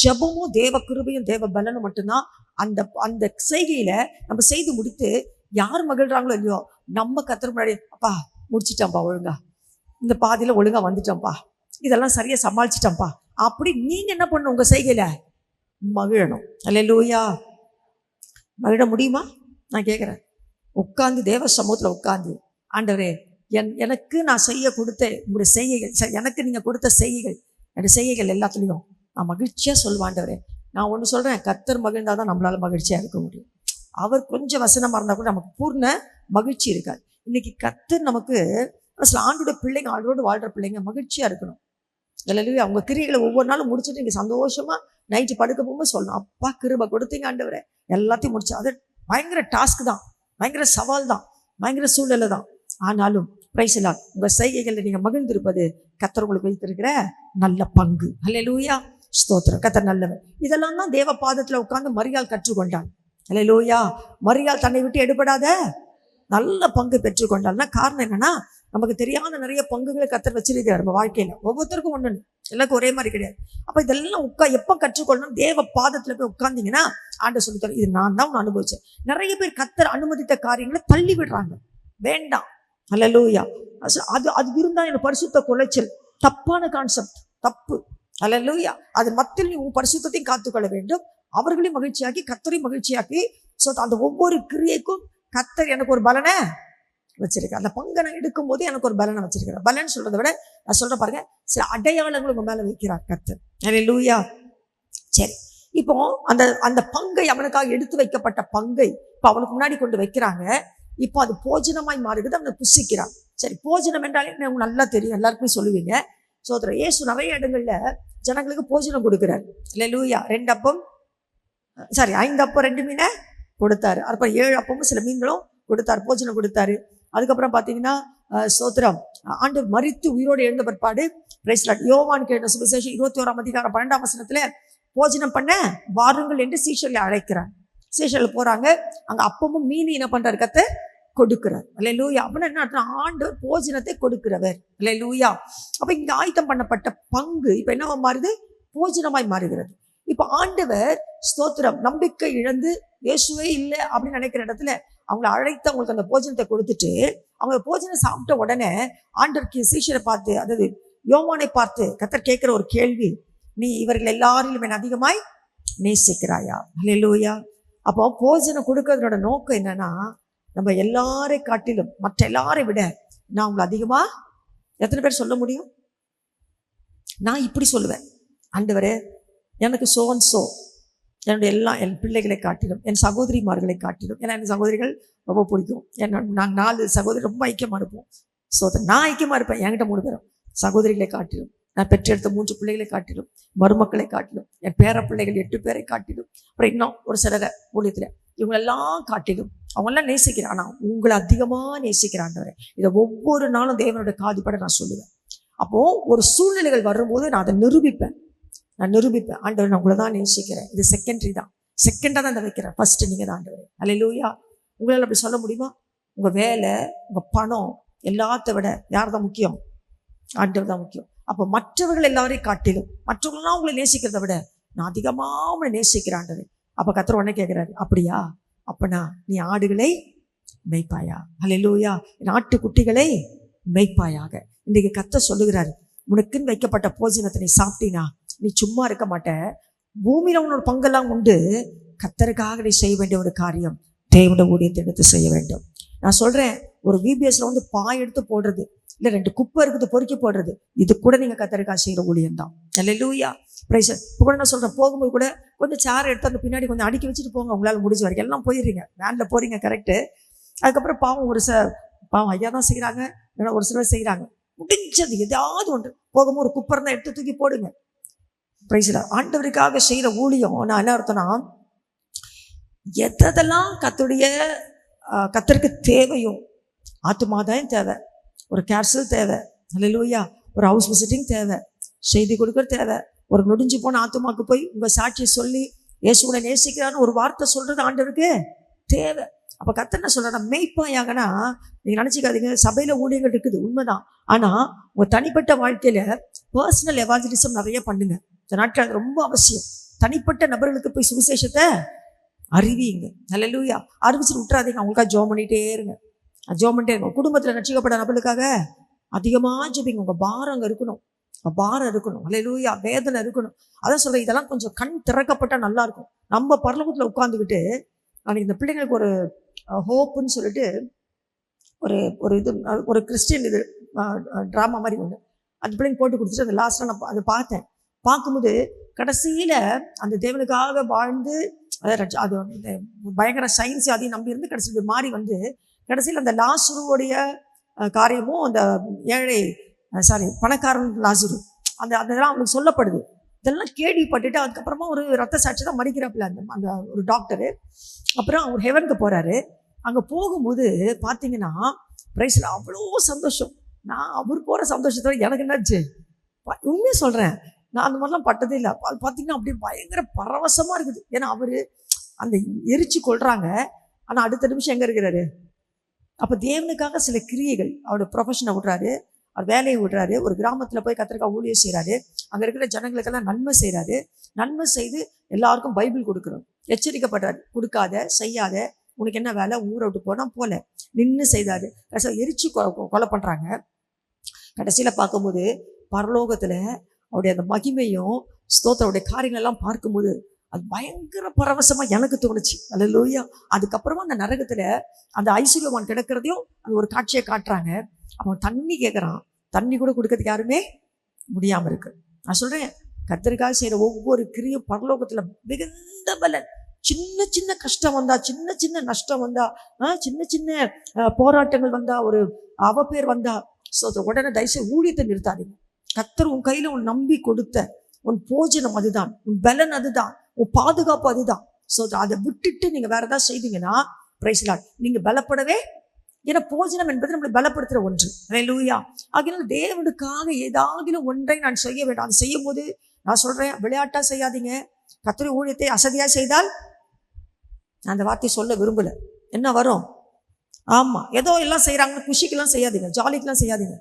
ஜெபமும் தேவ கிருபையும் தேவ பலனும் மட்டும்தான் அந்த அந்த செய்கையில நம்ம செய்து முடித்து யார் மகிழ்றாங்களோ இல்லையோ, நம்ம கர்த்தர் முன்னாடி அப்பா முடிச்சிட்டோம்ப்பா, ஒழுங்கா இந்த பாதியில ஒழுங்கா வந்துட்டோம்ப்பா, இதெல்லாம் சரியா சமாளிச்சிட்டோம்ப்பா, அப்படி நீங்க என்ன பண்ணணும்? உங்க செய்கையில மகிழணும். அல்லேலூயா. மகிழ முடியுமா? நான் கேட்குறேன். உட்காந்து தேவ சமூகத்தில் உட்காந்து, ஆண்டவரே எனக்கு நான் செய்ய கொடுத்த உங்களுடைய செய்கைகள், எனக்கு நீங்கள் கொடுத்த செய்கைகள், என்னுடைய செய்கைகள் எல்லாத்துலேயும் நான் மகிழ்ச்சியாக சொல்லுவாண்டவரே. நான் ஒன்று சொல்கிறேன், கர்த்தர் மகிழ்ந்தால் தான் நம்மளால் மகிழ்ச்சியாக இருக்க முடியும். அவர் கொஞ்சம் வசனமாக இருந்தால் கூட நமக்கு பூர்ண மகிழ்ச்சி இருக்காது. இன்னைக்கு கர்த்தர் நமக்கு சில ஆண்டோட பிள்ளைங்க, ஆண்டோடு வாழ்கிற பிள்ளைங்க மகிழ்ச்சியாக இருக்கணும். இல்லையா? அவங்க கிரியைகளை ஒவ்வொரு நாளும் முடிச்சுட்டு நீங்கள் சந்தோஷமாக நைட்டு படுக்க போகும்போது சொல்லணும், அப்பா கிருபை கொடுத்தீங்க ஆண்டவரே, எல்லாத்தையும் முடிச்சு. அது பயங்கர டாஸ்க் தான், பயங்கர சவால் தான், பயங்கர சூழ்நிலை தான். ஆனாலும் பிரைஸ் லார்ட், உங்கள் செய்கைகளில் நீங்கள் மகிழ்ந்திருப்பது கர்த்தர் உங்களுக்கு வைத்திருக்கிற நல்ல பங்கு. அல்லேலூயா. ஸ்தோத்திரம். கர்த்தர் நல்லவர். இதெல்லாம் தான் தேவ பாதத்தில் உட்கார்ந்து மரியாள் கற்றுக்கொண்டாள். அல்லேலூயா. மரியாள் தன்னை விட்டு எடுபடாத நல்ல பங்கு பெற்றுக்கொண்டாள்னா காரணம் என்னன்னா, நமக்கு தெரியாத நிறைய பங்குகளை கர்த்தர் வச்சிருக்கிறார் நம்ம வாழ்க்கையில. ஒவ்வொருத்தருக்கும் ஒன்று, எல்லாருக்கும் ஒரே மாதிரி கிடையாது. அப்போ இதெல்லாம் எப்போ கற்றுக்கொள்ளணும்? தேவ பாதத்தில் போய் உட்கார்ந்தீங்கன்னா ஆண்டவர் சொல்லி தரும். இது நான் தான் ஒன்று அனுபவிச்சேன். நிறைய பேர் கர்த்தர் அனுமதித்த காரியங்களை தள்ளி விடுறாங்க, வேண்டாம். அல்லேலூயா. அது இருந்தால் எனக்கு பரிசுத்த குலைச்சல், தப்பான கான்செப்ட், தப்பு. அல்லேலூயா. அது மத்தியில் நீ உன் பரிசுத்தையும் காத்துக்கொள்ள வேண்டும், அவர்களையும் மகிழ்ச்சியாக்கி கர்த்தரையும் மகிழ்ச்சியாக்கி. ஸோ அந்த ஒவ்வொரு கிரியைக்கும் கர்த்தர் எனக்கு ஒரு பலனை வச்சிருக்கேன். அந்த பங்கை நான் எடுக்கும் போது எனக்கு ஒரு பலனை வச்சிருக்கிறேன். பலன் சொல்றதை விட நான் சொல்ற பாருங்க, சில அடையாளங்கள் உங்க மேல வைக்கிறார் கர்த்தர். அல்லேலூயா. சரி, இப்போ அந்த பங்கை அவனுக்காக எடுத்து வைக்கப்பட்ட பங்கை இப்போ அவனுக்கு முன்னாடி கொண்டு வைக்கிறாங்க. இப்போ அது போஜனமாய் மாறுகிறது, அவனை புசிக்கிறான். சரி, போஜனம் என்றாலே உங்களுக்கு நல்லா தெரியும், எல்லாருக்குமே சொல்லுவீங்க. சோதரர் இயேசு நிறைய இடங்கள்ல ஜனங்களுக்கு போஜனம் கொடுக்குறாரு. அல்லேலூயா. 5 அப்பம் 2 மீனை கொடுத்தாரு. அப்புறம் 7 அப்பமும் சில மீன்களும் கொடுத்தாரு, போஜனம் கொடுத்தாரு. அதுக்கப்புறம் பார்த்தீங்கன்னா ஸ்தோத்திரம், ஆண்டவர் மரித்து உயிரோடு எழுந்த பிற்பாடு யோவான் கேட்ட சுவிசேஷம் 21ஆம் அதிகாரம் 12ஆம் வசனத்துல போஜனம் பண்ண வாருங்கள் என்று சீஷர்களை அழைக்கிறார். சீஷர்கள் போறாங்க, அங்க அப்பமும் மீன் என்ன பண்றாரு, கர்த்தர் கொடுக்கிறார். அல்லேலூயா. அப்படின்னா என்ன அர்த்தம், ஆண்டவர் போஜனத்தை கொடுக்கிறவர். அல்லேலூயா. அப்ப இங்க ஆயத்தம் பண்ணப்பட்ட பங்கு இப்ப என்னவா மாறுது, போஜனமாய் மாறுகிறது. இப்ப ஆண்டவர் ஸ்தோத்திரம் நம்பிக்கை இழந்து இயேசுவே இல்லை அப்படின்னு நினைக்கிற இடத்துல அவங்களை அழைத்து அவங்களுக்கு அந்த போஜனத்தை கொடுத்துட்டு, அவங்க போஜனம் சாப்பிட்ட உடனே ஆண்டவருக்கு சீஷரை பார்த்து, அதாவது யோவானை பார்த்து கர்த்தர் கேட்கிற ஒரு கேள்வி, நீ இவர்கள் எல்லாரிலும் என்ன அதிகமாய் நேசிக்கிறாயா? அல்லேலூயா. அப்போ போஜனம் கொடுக்கறதோட நோக்கம் என்னன்னா, நம்ம எல்லாரை காட்டிலும் மற்ற எல்லாரை விட நான் உங்களை அதிகமா, எத்தனை பேர் சொல்ல முடியும்? நான் இப்படி சொல்லுவேன், ஆண்டவரே எனக்கு சோ என்னுடைய என் பிள்ளைகளை காட்டிலும், என் சகோதரிமார்களை காட்டிலும், ஏன்னா என் சகோதரிகள் ரொம்ப பிடிக்கும். நாங்கள் 4 சகோதரி ரொம்ப ஐக்கியமாக இருப்போம். நான் ஐக்கியமாக இருப்பேன். என்கிட்ட 3 பேரும் சகோதரிகளை காட்டிலும், நான் பெற்றெடுத்த 3 பிள்ளைகளை காட்டிலும், மருமக்களை காட்டிலும், என் பேர பிள்ளைகள் 8 பேரை காட்டிலும், அப்புறம் இன்னும் ஒரு சிலரை ஊழியத்தில், இவங்களெல்லாம் காட்டிலும் அவங்களாம் நேசிக்கிறேன். ஆனால் உங்களை அதிகமாக நேசிக்கிறான்றவரை இதை ஒவ்வொரு நாளும் தேவனோட காதுபட நான் சொல்லுவேன். அப்போது ஒரு சூழ்நிலைகள் வரும்போது நான் அதை நிரூபிப்பேன். ஆண்டவர் நான் உங்களை தான் நேசிக்கிறேன். இது செகண்டரி தான், செகண்டாக தான் அதை வைக்கிறேன். ஃபர்ஸ்ட் நீங்கள் தான் ஆண்டவர். அல்லேலூயா. உங்களால் அப்படி சொல்ல முடியுமா? உங்கள் வேலை, உங்கள் பணம் எல்லாத்த விட யார் தான் முக்கியம்? ஆண்டவர் தான் முக்கியம். அப்போ மற்றவர்கள் எல்லாரையும் காட்டிலும், மற்றவர்கள்லாம் உங்களை நேசிக்கிறத விட நான் அதிகமாக உங்களை நேசிக்கிறேன் ஆண்டவர். அப்போ கர்த்தர் உடனே கேட்குறாரு, அப்படியா? அப்பனா நீ ஆடுகளை மேய்ப்பாயா? அல்லேலூயா. ஆட்டுக்குட்டிகளை மேய்ப்பாயாக. இன்றைக்கு கர்த்தர் சொல்லுகிறாரு, உனக்குன்னு வைக்கப்பட்ட போஜனத்தை நீ சாப்பிட்டீனா நீ சும்மா இருக்க மாட்ட. பூமியில உன்னோட பங்கெல்லாம் உண்டு. கர்த்தருக்காக நீ செய்ய வேண்டிய ஒரு காரியம், தேவனுடைய ஊழியத்தை எடுத்து செய்ய வேண்டும். நான் சொல்றேன், ஒரு VBSல வந்து பாய் எடுத்து போடுறது, இல்லை 2 குப்பை இருக்குது பொறுக்கி போடுறது, இது கூட நீங்க கர்த்தருக்காக செய்யற ஊழியம் தான். அல்லேலூயா. பிரைஸ். இப்போ கூட நான் சொல்றேன், போகும்போது கூட கொஞ்சம் சேர் எடுத்து அந்த பின்னாடி கொஞ்சம் அடுக்கி வச்சுட்டு போங்க. உங்களால் முடிஞ்ச வரைக்கும் எல்லாம் போயிடுறீங்க, வேன்ல போறீங்க, கரெக்டு. அதுக்கப்புறம் பாவம் ஐயா தான் செய்யறாங்க, இல்லைன்னா ஒரு சிலர் செய்யறாங்க. முடிஞ்சது ஏதாவது ஒன்று போகும்போது ஒரு குப்பை இருந்தால் எடுத்து தூக்கி போடுங்க. பிரைஸ்ல. ஆண்டவருக்காக செய்யற ஊழியம் நான் என்ன அர்த்தம்னா, எதெல்லாம் கர்த்தருக்கு தேவையும், ஆத்துமாதாயம் தேவை, ஒரு கேர்சல் தேவை, அல்லேலூயா, ஒரு ஹவுஸ் விசிட்டிங் தேவை, செய்தி கொடுக்குற தேவை, ஒரு நொடிஞ்சு போன ஆத்துமாக்கு போய் உங்க சாட்சியை சொல்லி இயேசுவை நேசிக்கிறான்னு ஒரு வார்த்தை சொல்றது ஆண்டவருக்கு தேவை. அப்ப கர்த்தர் என்ன சொல்றா, மெய்ப்பாயாகனா நீங்க நினைச்சுக்காதீங்க, சபையில ஊழியங்கள் இருக்குது உண்மைதான். ஆனா உங்க தனிப்பட்ட வாழ்க்கையில பர்சனல் எவாஞ்சலிசம் நிறைய பண்ணுங்க. இந்த நாட்கள் அது ரொம்ப அவசியம். தனிப்பட்ட நபர்களுக்கு போய் சுவிசேஷத்தை அறிவிங்க. அல்லேலூயா. அறிவிச்சுட்டு விட்டுறாதீங்க, அவங்களுக்காக ஜெபம் பண்ணிட்டே இருங்க. குடும்பத்தில் ரட்சிக்கப்பட்ட நபர்களுக்காக அதிகமாக ஜெபிங்க. உங்க பாரம் அங்கே இருக்கணும், பாரம் இருக்கணும். அல்லேலூயா. வேதனை இருக்கணும். அதான் சொல்றேன், இதெல்லாம் கொஞ்சம் கண் திறக்கப்பட்டா நல்லா இருக்கும். நம்ம பரலோகத்தில் உட்காந்துக்கிட்டு அன்னைக்கு இந்த பிள்ளைங்களுக்கு ஒரு ஹோப்புன்னு சொல்லிட்டு ஒரு கிறிஸ்டியன் ட்ராமா மாதிரி ஒன்று அந்த பிள்ளைங்க போட்டு கொடுத்துட்டு அந்த லாஸ்ட்டாக நான் அதை பார்த்தேன். பார்க்கும்போது கடைசியில் அந்த தேவனுக்காக வாழ்ந்து அது பயங்கர சயின்ஸ் அதையும் நம்பி இருந்து கடைசியில் மாறி வந்து கடைசியில் அந்த லாசுருவோடைய காரியமும் அந்த ஏழை பணக்காரன் லாசுரு அதெல்லாம் அவனுக்கு சொல்லப்படுது. இதெல்லாம் கேள்விப்பட்டுட்டு அதுக்கப்புறமா ஒரு ரத்த சாட்சி தான் மறிக்கிறாப்புல அந்த ஒரு டாக்டரு. அப்புறம் அவர் ஹெவனுக்கு போகிறாரு. அங்கே போகும்போது பார்த்தீங்கன்னா பிரைஸில் அவ்வளோ சந்தோஷம். நான் அவர் போகிற சந்தோஷத்தோட எனக்கு என்னாச்சு, உண்மையாக சொல்கிறேன், நான் அந்த மாதிரிலாம் பட்டதே இல்லை. அது பார்த்தீங்கன்னா அப்படியே பயங்கர பரவசமாக இருக்குது. ஏன்னா அவர் அந்த எரிச்சு கொள்கிறாங்க, ஆனால் அடுத்த நிமிஷம் எங்கே இருக்கிறாரு? அப்போ தேவனுக்காக சில கிரியைகள், அவரோட ப்ரொஃபஷனை விடுறாரு, அவர் வேலையை விடுறாரு, ஒரு கிராமத்தில் போய் கர்த்தருக்காக ஊழியம் செய்கிறாரு, அங்கே இருக்கிற ஜனங்களுக்கெல்லாம் நன்மை செய்கிறாரு. நன்மை செய்து எல்லாருக்கும் பைபிள் கொடுக்குறோம். எச்சரிக்கப்படுறாரு, கொடுக்காத, செய்யாத, உனக்கு என்ன வேலை, ஊரை விட்டு போனால் போல நின்று செய்தாரு. கடைசியில் எரிச்சு கொலை பண்ணுறாங்க. கடைசியில் பார்க்கும்போது பரலோகத்தில் அவருடைய அந்த மகிமையும் ஸ்தோத்திரவுடைய காரியங்கள் எல்லாம் பார்க்கும்போது அது பயங்கர பரவசமாக எனக்கு தோணுச்சு. அல்லேலூயா. அதுக்கப்புறமா அந்த நரகத்தில் அந்த ஐஸ்வர்யவான் கிடக்கிறதையும் அது ஒரு காட்சியை காட்டுறாங்க. அவன் தண்ணி கேட்குறான், தண்ணி கூட கொடுக்கறதுக்கு யாருமே முடியாமல் இருக்கு. நான் சொல்கிறேன், கர்த்தருக்காக செய்கிற ஒவ்வொரு கிரியும் பரலோகத்தில் மிகுந்த பலன். சின்ன சின்ன கஷ்டம் வந்தா, சின்ன சின்ன நஷ்டம் வந்தா, சின்ன சின்ன போராட்டங்கள் வந்தா, ஒரு அவப்பேர் வந்தா, உடனே தயவுசெய்து ஊழியத்தை நிறுத்தாதீங்க. கர்த்தர் உன் கையில உன் நம்பி கொடுத்த உன் போஜனம் அதுதான், உன் பலன் அதுதான், உன் பாதுகாப்பு அதுதான். அதை விட்டுட்டு நீங்க வேற ஏதாவது செய்தீங்கன்னா பிரைஸ் தி லார்ட், நீங்க பலப்படவே. ஏன்னா போஜனம் என்பது நம்மளை பலப்படுத்துற ஒன்று. அல்லேலூயா. ஆகையால தேவனுக்காக ஏதாவது ஒன்றை நான் செய்ய வேண்டும். அது செய்யும் போது நான் சொல்றேன், விளையாட்டா செய்யாதீங்க. கர்த்தருடைய ஊழியத்தை அசதியா செய்தால், நான் அந்த வார்த்தையை சொல்ல விரும்பல, என்ன வரும்? ஆமா, ஏதோ எல்லாம் செய்யறாங்கன்னு குஷிக்கெல்லாம் செய்யாதீங்க, ஜாலிக்கெல்லாம் செய்யாதீங்க.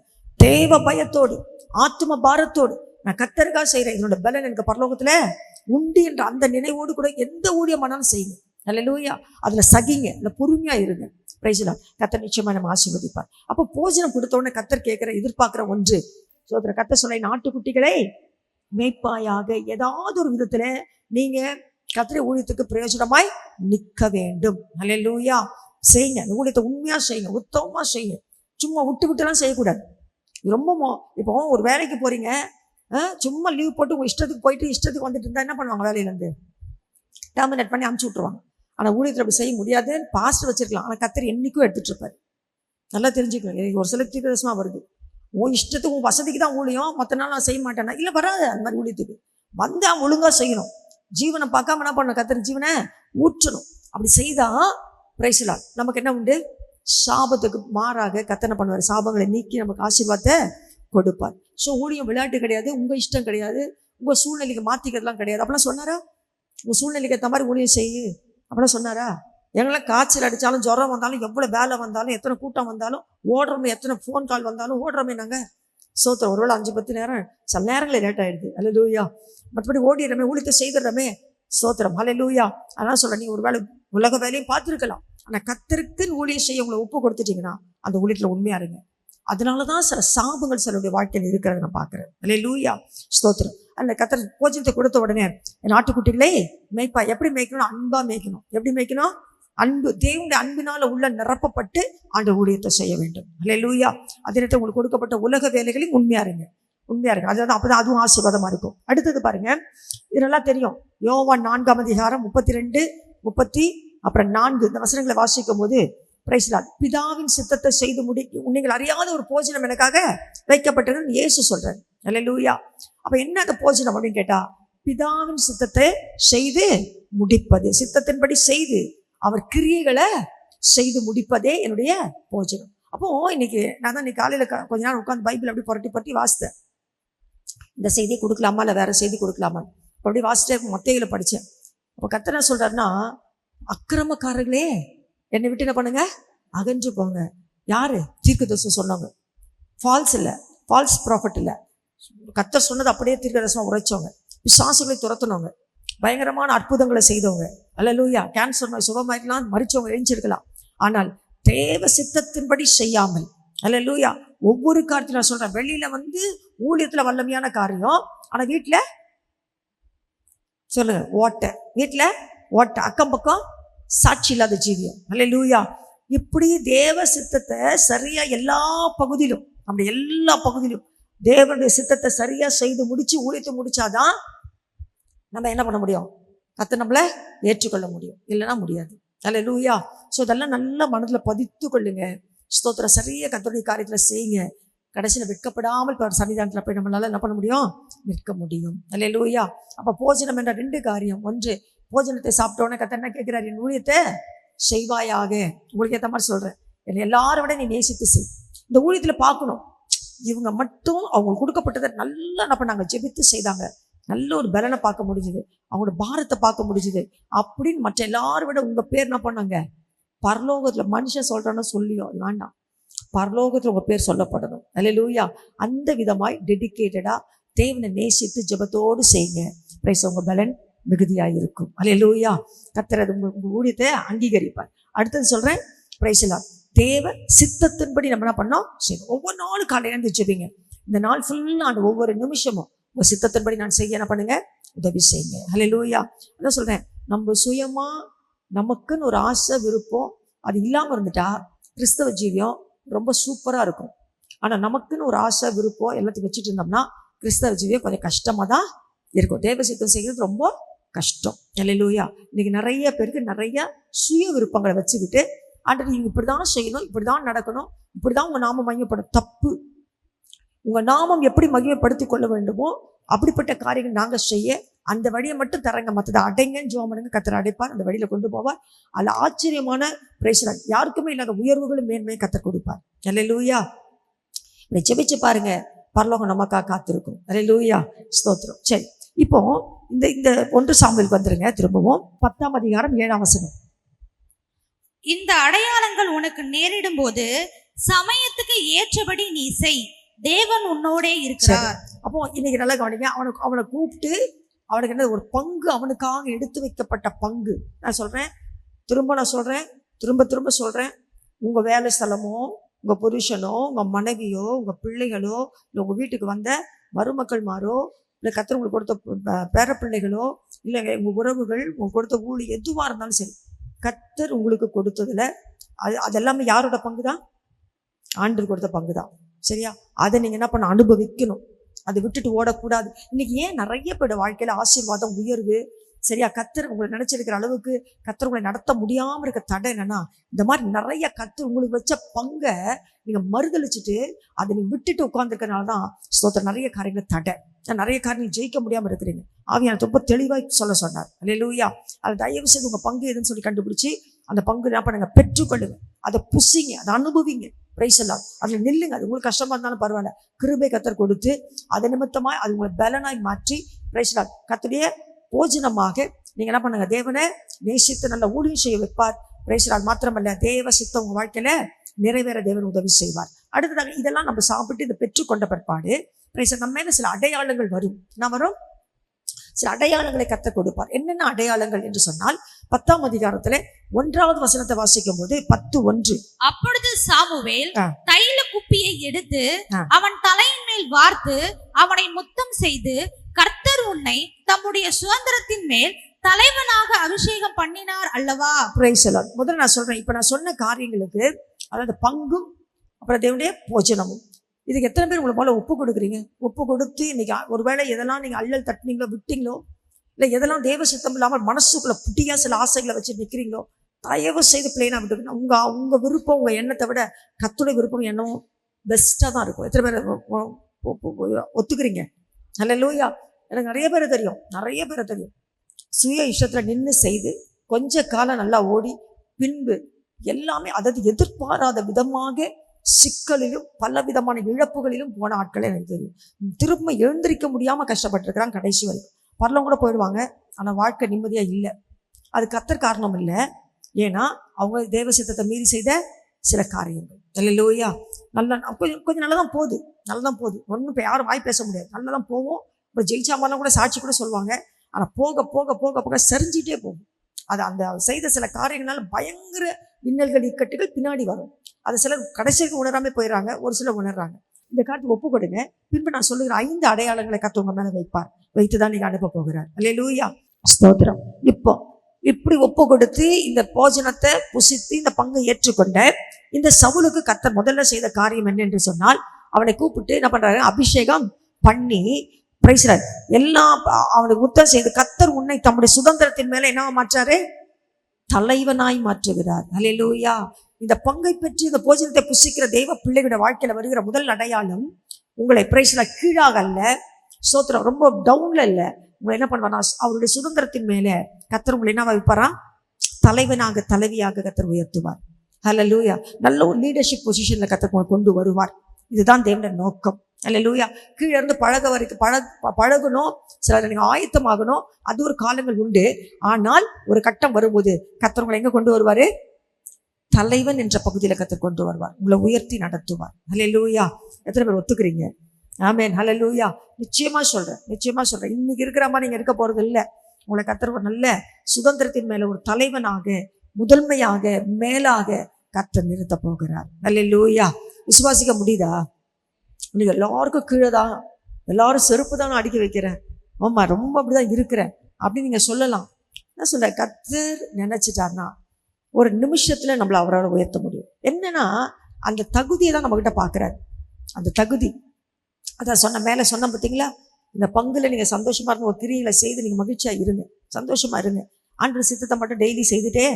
தேவ பயத்தோடு, ஆத்தும பாரத்தோடு, நான் கர்த்தருக்காக செய்யறேன், என்னோட பலன் எனக்கு பரலோகத்துல உண்டு என்ற அந்த நினைவோடு கூட எந்த ஊழியமானாலும் செய்யுங்க. அல்லேலூயா. அதுல சகிங்க, அதுல பொறுமையா இருங்க. Price the Lord. கர்த்தர் நிச்சயமா நம்ம ஆசீர்வதிப்பார். அப்போ போஜனம் கொடுத்த உடனே கர்த்தர் கேட்கிற, எதிர்பார்க்கிற ஒன்று, கர்த்தர் சொல்ல, நாட்டுக்குட்டிகளை மேய்ப்பாயாக. ஏதாவது ஒரு விதத்துல நீங்க கர்த்தருடைய ஊழியத்துக்கு பிரயோஜனமாய் நிற்க வேண்டும். அல்லேலூயா. செய்யுங்க, அந்த ஊழியத்தை உண்மையா செய்யுங்க, உத்தமமா செய்யுங்க. சும்மா விட்டு விட்டுலாம் செய்யக்கூடாது. ரொம்ப இப்போ ஒரு வேலைக்கு போறீங்க, சும்மா லீவ் போட்டு உங்க இஷ்டத்துக்கு போயிட்டு இஷ்டத்துக்கு வந்துட்டு இருந்தா என்ன பண்ணுவாங்க? வேலையிலேருந்து டெர்மினேட் பண்ணி அனுப்பிச்சு விட்ருவாங்க. ஆனால் ஊழியத்தில் அப்படி செய்ய முடியாது. பாஸ்ட் வச்சிருக்கலாம், ஆனால் கர்த்தர் என்னைக்கும் எடுத்துட்டு இருப்பாரு. நல்லா தெரிஞ்சுக்கணும். எனக்கு ஒரு சில தீர்க்கதரிசனமா வருது, உன் இஷ்டத்துக்கு உன் வசதிக்கு தான் ஊழியம், மற்ற நாள் நான் செய்ய மாட்டேன்னா இல்லை, வராது. அந்த மாதிரி ஊழியத்துக்கு வந்து அவன் ஒழுங்கா செய்யணும். ஜீவனை பார்க்காம என்ன பண்ணணும்? கர்த்தர் ஜீவனை ஊற்றணும். அப்படி செய்தா பிரைஸ் தி லார்ட், நமக்கு என்ன உண்டு? சாபத்துக்கு மாறாக கர்த்தர் என்ன பண்ணுவார்? சாபங்களை நீக்கி நமக்கு ஆசீர்வாதத்தை கொடுப்பார். ஊழியம் விளையாட்டு கிடையாது, உங்க இஷ்டம் கிடையாது, உங்க சூழ்நிலைக்கு மாத்திக்கிறதுலாம் கிடையாது. அப்படிலாம் சொன்னாரா? உங்க சூழ்நிலைக்கு ஏற்ற மாதிரி ஊழியம் செய்யு அப்படிலாம் சொன்னாரா? எங்கெல்லாம் காய்ச்சல் அடித்தாலும், ஜுரம் வந்தாலும், எவ்வளோ வேலை வந்தாலும், எத்தனை கூட்டம் வந்தாலும் ஓடுறோமே, எத்தனை ஃபோன் கால் வந்தாலும் ஓடுறோமே நாங்கள். ஒருவேளை 5-10 நேரம், சில நேரங்களில் லேட் ஆகிடுது. அல்லேலூயா. மற்றபடி ஓடிடுறமே, ஊழியத்தை செய்துடுறமே. ஸ்தோத்திரம். அல்லேலூயா. அதெல்லாம் சொல்கிறேன், நீங்கள் ஒரு வேலை உலக வேலையும் பார்த்துருக்கலாம், ஆனால் கர்த்தருக்குன்னு ஊழியம் செய்ய உங்களை ஒப்பு கொடுத்துட்டீங்கன்னா அந்த ஊழியத்தில் உண்மையாக இருங்க. அதனால தான் சில சாபங்கள் சிலருடைய வாழ்க்கையில் இருக்கிறத நான் பார்க்குறேன். அல்லேலூயா. ஸ்தோத்திரம். அந்த கர்த்தர் போஜனத்தை கொடுத்த உடனே, நாட்டுக்குட்டிகளே மேய்ப்பா. எப்படி மேய்க்கணும்? அன்பா மேய்க்கணும். எப்படி மேய்க்கணும்? அன்பு, தேவனுடைய அன்பினால உள்ள நிரப்பப்பட்டு அந்த ஊழியத்தை செய்ய வேண்டும். அல்லேலூயா. அதே நேரத்தில் உங்களுக்கு கொடுக்கப்பட்ட உலக வேலைகளையும் உண்மையா இருங்க, உண்மையா இருக்கு. அதான் அப்பதான் அதுவும் ஆசீர்வாதமா இருக்கும். அடுத்தது பாருங்க, இதெல்லாம் தெரியும். யோவான் 4ஆம் அதிகாரம் 33-34 இந்த வசனங்களை வாசிக்கும் போது பிரைஸ் தி லார்ட், பிதாவின் சித்தத்தை செய்து நீங்கள் அறியாத ஒரு போஜனம் எனக்காக வைக்கப்பட்டதுன்னு இயேசு சொல்றாரு. அல்லேலூயா. அப்ப என்ன அந்த போஜனம் அப்படின்னு கேட்டா, பிதாவின் சித்தத்தை செய்து முடிப்பது, சித்தத்தின்படி செய்து அவர் கிரியைகளை செய்து முடிப்பதே என்னுடைய போஜனம். அப்போ இன்னைக்கு நான் தான் இன்னைக்கு காலையில கொஞ்ச நாள் உட்காந்து பைபிள் அப்படி புரட்டி வாசித்தேன். இந்த செய்தி கொடுக்கலாமா இல்லை வேற செய்தி கொடுக்கலாமா அப்படி வாசிட்டே மத்தேயுல படித்தேன். அப்போ கர்த்தர் என்ன சொல்றாருன்னா, அக்கிரமக்காரர்களே என்னை விட்டு என்ன பண்ணுங்க? அகன்று போங்க. யாரு? தீர்க்கதரிசனம் சொன்னவங்க. ஃபால்ஸ் இல்லை, ஃபால்ஸ் ப்ராஃபட் இல்லை. கர்த்தர் சொன்னது அப்படியே தீர்க்கதரிசனம் உரைச்சவங்க, பிசாசுகளை துரத்துனவங்க, பயங்கரமான அற்புதங்களை செய்தவங்க. அல்லேலூயா. கேன்சர் நோய் சுகமாயிருக்கலாம், மரிச்சவங்க எழுஞ்சிருக்கலாம். ஆனால் தேவ சித்தத்தின்படி செய்யாமல், அல்லேலூயா, ஒவ்வொரு காரியத்தையும் நான் சொல்றேன், வெளியில வந்து ஊழியத்துல வல்லமையான காரியம், ஆனா வீட்டுல சொல்லுங்க ஓட்ட, வீட்டுல ஓட்ட, அக்கம் பக்கம் சாட்சி இல்லாத ஜீவியம். அல்லேலூயா. இப்படி தேவ சித்தத்தை சரியா எல்லா பகுதியிலும், அப்படி எல்லா பகுதியிலும் தேவனுடைய சித்தத்தை சரியா செய்து முடிச்சு ஊழியத்தை முடிச்சாதான் நம்ம என்ன பண்ண முடியும்? கர்த்தர் நம்மளை ஏற்றுக்கொள்ள முடியும், இல்லைன்னா முடியாது. அல்லேலூயா. இதெல்லாம் நல்ல மனதில் பதித்து கொள்ளுங்க. ஸ்தோத்திரம். சரியா கர்த்தருடைய காரியத்தில் செய்யுங்க. கடைசியில் வெட்கப்படாமல் சன்னிதானத்தில் போய் நம்மளால என்ன பண்ண முடியும்? நிற்க முடியும். அல்லேலூயா. அப்போ போஜனம் என்ற 2 காரியம். ஒன்று, போஜனத்தை சாப்பிட்டோன்னே கர்த்தர் என்ன கேட்கிறார்? என் ஊழியத்தை செய்வாயாக. உங்களுக்கு ஏற்ற மாதிரி சொல்றேன், என்னை எல்லாரை விட நீ நேசித்து செய். இந்த ஊழியத்தில் பார்க்கணும், இவங்க மட்டும் அவங்களுக்கு கொடுக்கப்பட்டதை நல்லா என்ன பண்ணாங்க? ஜெபித்து செய்தாங்க. நல்ல ஒரு பலனை பார்க்க முடிஞ்சுது, அவங்களோட பாரத்தை பார்க்க முடிஞ்சுது. அப்படின்னு மற்ற எல்லாரும் விட உங்க பேர் என்ன பண்ணாங்க? பரலோகத்துல மனுஷன் சொல்றான்னு சொல்லியோ வேண்டாம், பரலோகத்துல உங்க பேர் சொல்லப்படணும். அல்லேலூயா. அந்த விதமாய் டெடிகேட்டடா தேவனை நேசித்து ஜெபத்தோடு செய்யுங்க. பிரைஸ், உங்க பலன் மிகுதியாக இருக்கும். அல்லேலூயா. கர்த்தர் அது உங்க ஊழியத்தை அங்கீகரிப்பார். அடுத்தது சொல்றேன், பிரைஸ் எல்லாம் தேவ சித்தத்தின்படி நம்ம என்ன பண்ணோம்? செய்யணும். ஒவ்வொரு நாளும் காலையில ஜெபிங்க. இந்த நாள் ஃபுல்லா அந்த ஒவ்வொரு நிமிஷமும் உங்க சித்தத்தின்படி நான் செய்ய என்ன பண்ணுங்க? உதவி செய்யுங்க. அல்லேலூயா. அதான் சொல்றேன், நம்ம சுயமா நமக்குன்னு ஒரு ஆசை விருப்பம் அது இல்லாம இருந்துட்டா கிறிஸ்தவ ஜீவியம் ரொம்ப சூப்பரா இருக்கும். ஆனா நமக்குன்னு ஒரு ஆசை விருப்பம் எல்லாத்தையும் வச்சுட்டு இருந்தோம்னா கிறிஸ்தவ ஜீவியம் கொஞ்சம் கஷ்டமா தான் இருக்கும். தேவ சித்தம் செய்கிறது ரொம்ப கஷ்டம். அல்லேலூயா. இன்னைக்கு நிறைய பேருக்கு நிறைய சுய விருப்பங்களை வச்சுக்கிட்டு ஆண்டவர் நீங்கள் இப்படி தான் செய்யணும், இப்படி தான் நடக்கணும், இப்படி தான் உங்கள் நாமம் மகிமைப்படும். தப்பு. உங்கள் நாமம் எப்படி மகிமைப்படுத்தி கொள்ள வேண்டுமோ அப்படிப்பட்ட காரியங்கள் நாங்கள் செய்ய அந்த வழியை மட்டும் தரங்க, மற்றதை அடைங்கன்னு ஜெபம் பண்ணுங்க. கர்த்தர் அடைப்பார், அந்த வழியில் கொண்டு போவார். அதில் ஆச்சரியமான பிரேசலன் யாருக்குமே இல்லாத உயர்வுகளும் மேன்மையை கர்த்தர் கொடுப்பார். அல்லேலூயா. இப்படி ஜெபிச்சு பாருங்க, பரலோகம் நமக்காக காத்திருக்கும். அல்லேலூயா, ஸ்தோத்திரம். சரி, இப்போ இந்த இந்த 1 சாமுவேலுக்கு வந்துருங்க. திரும்பவும் 10ஆம் அதிகாரம் 7ஆம் வசனம். இந்த அடையாளங்கள் உனக்கு நேரிடும் போது சமயத்துக்கு ஏற்றபடி நீ செய், தேவன் உன்னோடே இருக்கிறார். அப்போ இன்னைக்கு நல்லா கவனிங்க. அவனை கூப்பிட்டு அவனுக்கு என்ன ஒரு பங்கு, அவனுக்காக எடுத்து வைக்கப்பட்ட பங்கு. நான் சொல்றேன், திரும்ப சொல்றேன், உங்க வேலை ஸ்தலமோ, உங்க புருஷனோ, உங்க மனைவியோ, உங்க பிள்ளைகளோ, இல்லை உங்க வீட்டுக்கு வந்த மருமக்கள்மாரோ, இல்லை கர்த்தர் உங்களுக்கு கொடுத்த பேர பிள்ளைகளோ, இல்லை உங்க உறவுகள் உங்களுக்கு கொடுத்த ஊழி எதுவாக இருந்தாலும் சரி, கர்த்தர் உங்களுக்கு கொடுத்ததுல அதெல்லாமே யாரோட பங்கு தான்? ஆண்டவர் கொடுத்த பங்கு தான். சரியா? அதை நீங்க என்ன பண்ண, அனுபவிக்கணும். அதை விட்டுட்டு ஓடக்கூடாது. இன்னைக்கு ஏன் நிறைய பேரோட வாழ்க்கையில ஆசீர்வாதம், உயர்வு, சரியா, கர்த்தர் உங்களை நினைச்சிருக்கிற அளவுக்கு கர்த்தர் உங்களை நடத்த முடியாம இருக்க தடை என்னன்னா, இந்த மாதிரி நிறைய கர்த்தர் உங்களுக்கு வச்ச பங்கை நீங்க மறுதளிச்சுட்டு அதை நீங்க விட்டுட்டு உட்கார்ந்துருக்கனாலதான் ஸ்தோத்திரம் நிறைய காரியங்களை தடை, நிறைய காரியம் ஜெயிக்க முடியாம இருக்கிறீங்க. ஆவியான ரொம்ப தெளிவாய் சொல்ல சொன்னார். அல்லேலூயா. அதை தயவு செய்து உங்க பங்கு எதுன்னு சொல்லி கண்டுபிடிச்சு அந்த பங்கு என்ன பண்ணுங்க, பெற்றுக்கொள்ளுங்க, அதை புசிங்க, அதை அனுபவிங்க. பிரைஸ் எல்லாம் அதில் நில்லுங்க. அது உங்களுக்கு கஷ்டமா இருந்தாலும் பரவாயில்ல, கிருபை கர்த்தர் கொடுத்து அது நிமித்தமாய் அது உங்களை பலனாய் மாற்றி பிரைஸ் எல்லாம் கர்த்தருடைய போஜனமாக நீங்க என்ன பண்ணுங்க, தேவனை நேசித்து நல்ல ஊழியம் செய்ய வைப்பார். பிரைஸ் எல்லாம் மாத்திரமல்ல, தேவ சித்தம் உங்க வாழ்க்கையில நிறைவேற தேவன் உதவி செய்வார். அடுத்ததாக இதெல்லாம் நம்ம சாப்பிட்டு இதை பெற்றுக்கொண்ட பிற்பாடு நம்ம மேல சில அடையாளங்கள் வரும். என்ன வரும்? சில அடையாளங்களை கர்த்தர் கொடுப்பார். என்னென்ன அடையாளங்கள் என்று சொன்னால் 10ஆம் அதிகாரத்துல 1வது வசனத்தை வாசிக்கும் போது 10:1. அப்பொழுது சாமுவேல் தைல குப்பியை எடுத்து அவன் தலையின் மேல் வார்த்து அவனை முத்தம் செய்து, கர்த்தர் உன்னை தம்முடைய சுதந்திரத்தின் மேல் தலைவனாக அபிஷேகம் பண்ணினார் அல்லவா. பிரைஸ் எல்லாம். முதல்ல நான் சொல்றேன், இப்ப நான் சொன்ன காரியங்களுக்கு, அதாவது பங்கும் அப்புறம் தேவனுடைய போஜனமும், இதுக்கு எத்தனை பேர் உங்களுக்கு முதல்ல ஒப்பு கொடுக்குறீங்க? ஒப்பு கொடுத்து இன்னைக்கு ஒருவேளை எதெல்லாம் நீங்க அல்லல் தட்டினீங்களோ, விட்டீங்களோ, இல்லை எதெல்லாம் தேவ சித்தம் இல்லாமல் மனசுக்குள்ள புட்டியா சில ஆசைகளை வச்சு நிற்கிறீங்களோ, தயவு செய்து பிளேனா விட்டுக்கணும். உங்க விருப்பம், உங்க எண்ணத்தை விட கர்த்தருடைய விருப்பம் எண்ணம் பெஸ்ட்டாக தான் இருக்கும். எத்தனை பேர் ஒத்துக்கிறீங்க? அல்லேலூயா. எனக்கு நிறைய பேரை தெரியும். சுய இஷ்டத்துல நின்று செய்து கொஞ்ச காலம் நல்லா ஓடி பின்பு எல்லாமே, அதாவது எதிர்பாராத விதமாக சிக்கலிலும் பல விதமான இழப்புகளிலும் போன ஆட்களே எனக்கு தெரியும். திரும்ப எழுந்திருக்க முடியாம கஷ்டப்பட்டிருக்கிறாங்க கடைசி வரைக்கும். பரலம் கூட போயிடுவாங்க, ஆனா வாழ்க்கை நிம்மதியா இல்லை. அது கர்த்தர் காரணம் இல்லை, ஏன்னா அவங்க தேவ சித்தத்தை மீறி செய்த சில காரியங்கள். அல்லேலூயா. நல்லா கொஞ்சம் நல்லதான் போகுது. ஒன்றும் இப்போ யாரும் வாய் பேச முடியாது. நல்லதான் போவோம். அப்புறம் ஜெயிச்சாமெல்லாம் கூட சாட்சி கூட சொல்லுவாங்க. ஆனால் போக போக போக போக சரிஞ்சிட்டே போகும். அது அந்த செய்த சில காரியங்களால பயங்கர இன்னல்கள், இக்கட்டுகள் பின்னாடி வரும். அது சிலர் கடைசிக்கு உணராமல் போயிடறாங்க, ஒரு சிலர் உணர்றாங்க. இந்த காலத்துக்கு ஒப்பு கொடுங்க. பின்பு நான் சொல்லுகிற 5 அடையாளங்களை கர்த்தர் உங்க மேல வைப்பார். வைத்துதான் நீங்க அனுப்ப போகிறார். அல்லேலூயா, ஸ்தோத்திரம். இப்போ இப்படி ஒப்பு கொடுத்து இந்த போஜனத்தை புசித்து இந்த பங்கை ஏற்றுக்கொண்ட இந்த சவுலுக்கு கர்த்தர் முதல்ல செய்த காரியம் என்ன என்று சொன்னால், அவனை கூப்பிட்டு என்ன பண்றாரு, அபிஷேகம் பண்ணி பிரைஸ்லர் எல்லாம் அவனுக்கு முத்தம் செய்து, கர்த்தர் உன்னை தம்முடைய சுதந்திரத்தின் மேல என்ன மாற்றாரு, தலைவனாய் மாற்றுகிறார். அல்லேலூயா. இந்த பங்கை பெற்று இந்த போஜனத்தை புசிக்கிற தெய்வ பிள்ளைகளோட வாழ்க்கையில வருகிற முதல் அடையாளம், உங்களை பிரைஸ்லர் கீழாக அல்ல, ஸ்தோத்திரம், ரொம்ப டவுன்ல இல்ல, உங்களை என்ன பண்ணுவானா, அவருடைய சுதந்திரத்தின் மேல கர்த்தர் உங்களை என்ன வைப்பாரா, தலைவனாக தலைவியாக கர்த்தர் உயர்த்துவார். அல்லேலூயா. நல்ல ஒரு லீடர்ஷிப் பொசிஷன்ல கர்த்தர் கொண்டு வருவார். இதுதான் தேவனுடைய நோக்கம். அல்லேலூயா. கீழே இருந்து பழகணும், சில நீங்க ஆயத்தமாகணும், அது ஒரு காலங்கள் உண்டு. ஆனால் ஒரு கட்டம் வரும்போது கர்த்தர் உங்களை எங்க கொண்டு வருவாரு, தலைவன் என்ற பகுதியில கர்த்தர் கொண்டு வருவார், உங்களை உயர்த்தி நடத்துவார். அல்லேலூயா. எத்தனை பேர் ஒத்துக்கிறீங்க? ஆமென். அல்லேலூயா. நிச்சயமா சொல்றேன். இன்னைக்கு இருக்கிற மாதிரி நீங்க இருக்க போறது இல்லை. உங்களை கர்த்தர் ஒரு நல்ல சுதந்திரத்தின் மேல ஒரு தலைவனாக, முதன்மையாக, மேலாக கர்த்தர் நிறுத்த போகிறார். அல்லேலூயா. விசுவாசிக்க முடியுதா? நீங்க எல்லாருக்கும் கீழே தான், எல்லாரும் செருப்பு தான் அடிக்க வைக்கிறேன், ஆமா ரொம்ப அப்படிதான் இருக்கிறேன் அப்படின்னு நீங்க சொல்லலாம். என்ன சொல்ற, கர்த்தர் நினைச்சிட்டார்னா ஒரு நிமிஷத்துல நம்மளை அவரால் உயர்த்த முடியும். என்னன்னா அந்த தகுதியை தான் நம்ம கிட்ட பாக்குறாரு. அந்த தகுதி, அதான் மேல சொன்ன பார்த்தீங்களா, இந்த பங்குல நீங்க சந்தோஷமா இருந்த ஒரு கிரியை செய்து நீங்க மகிழ்ச்சியா இருங்க. சந்தோஷமா இருங்க. ஆண்டவர் சித்தத்தை மட்டும் டெய்லி செய்துட்டே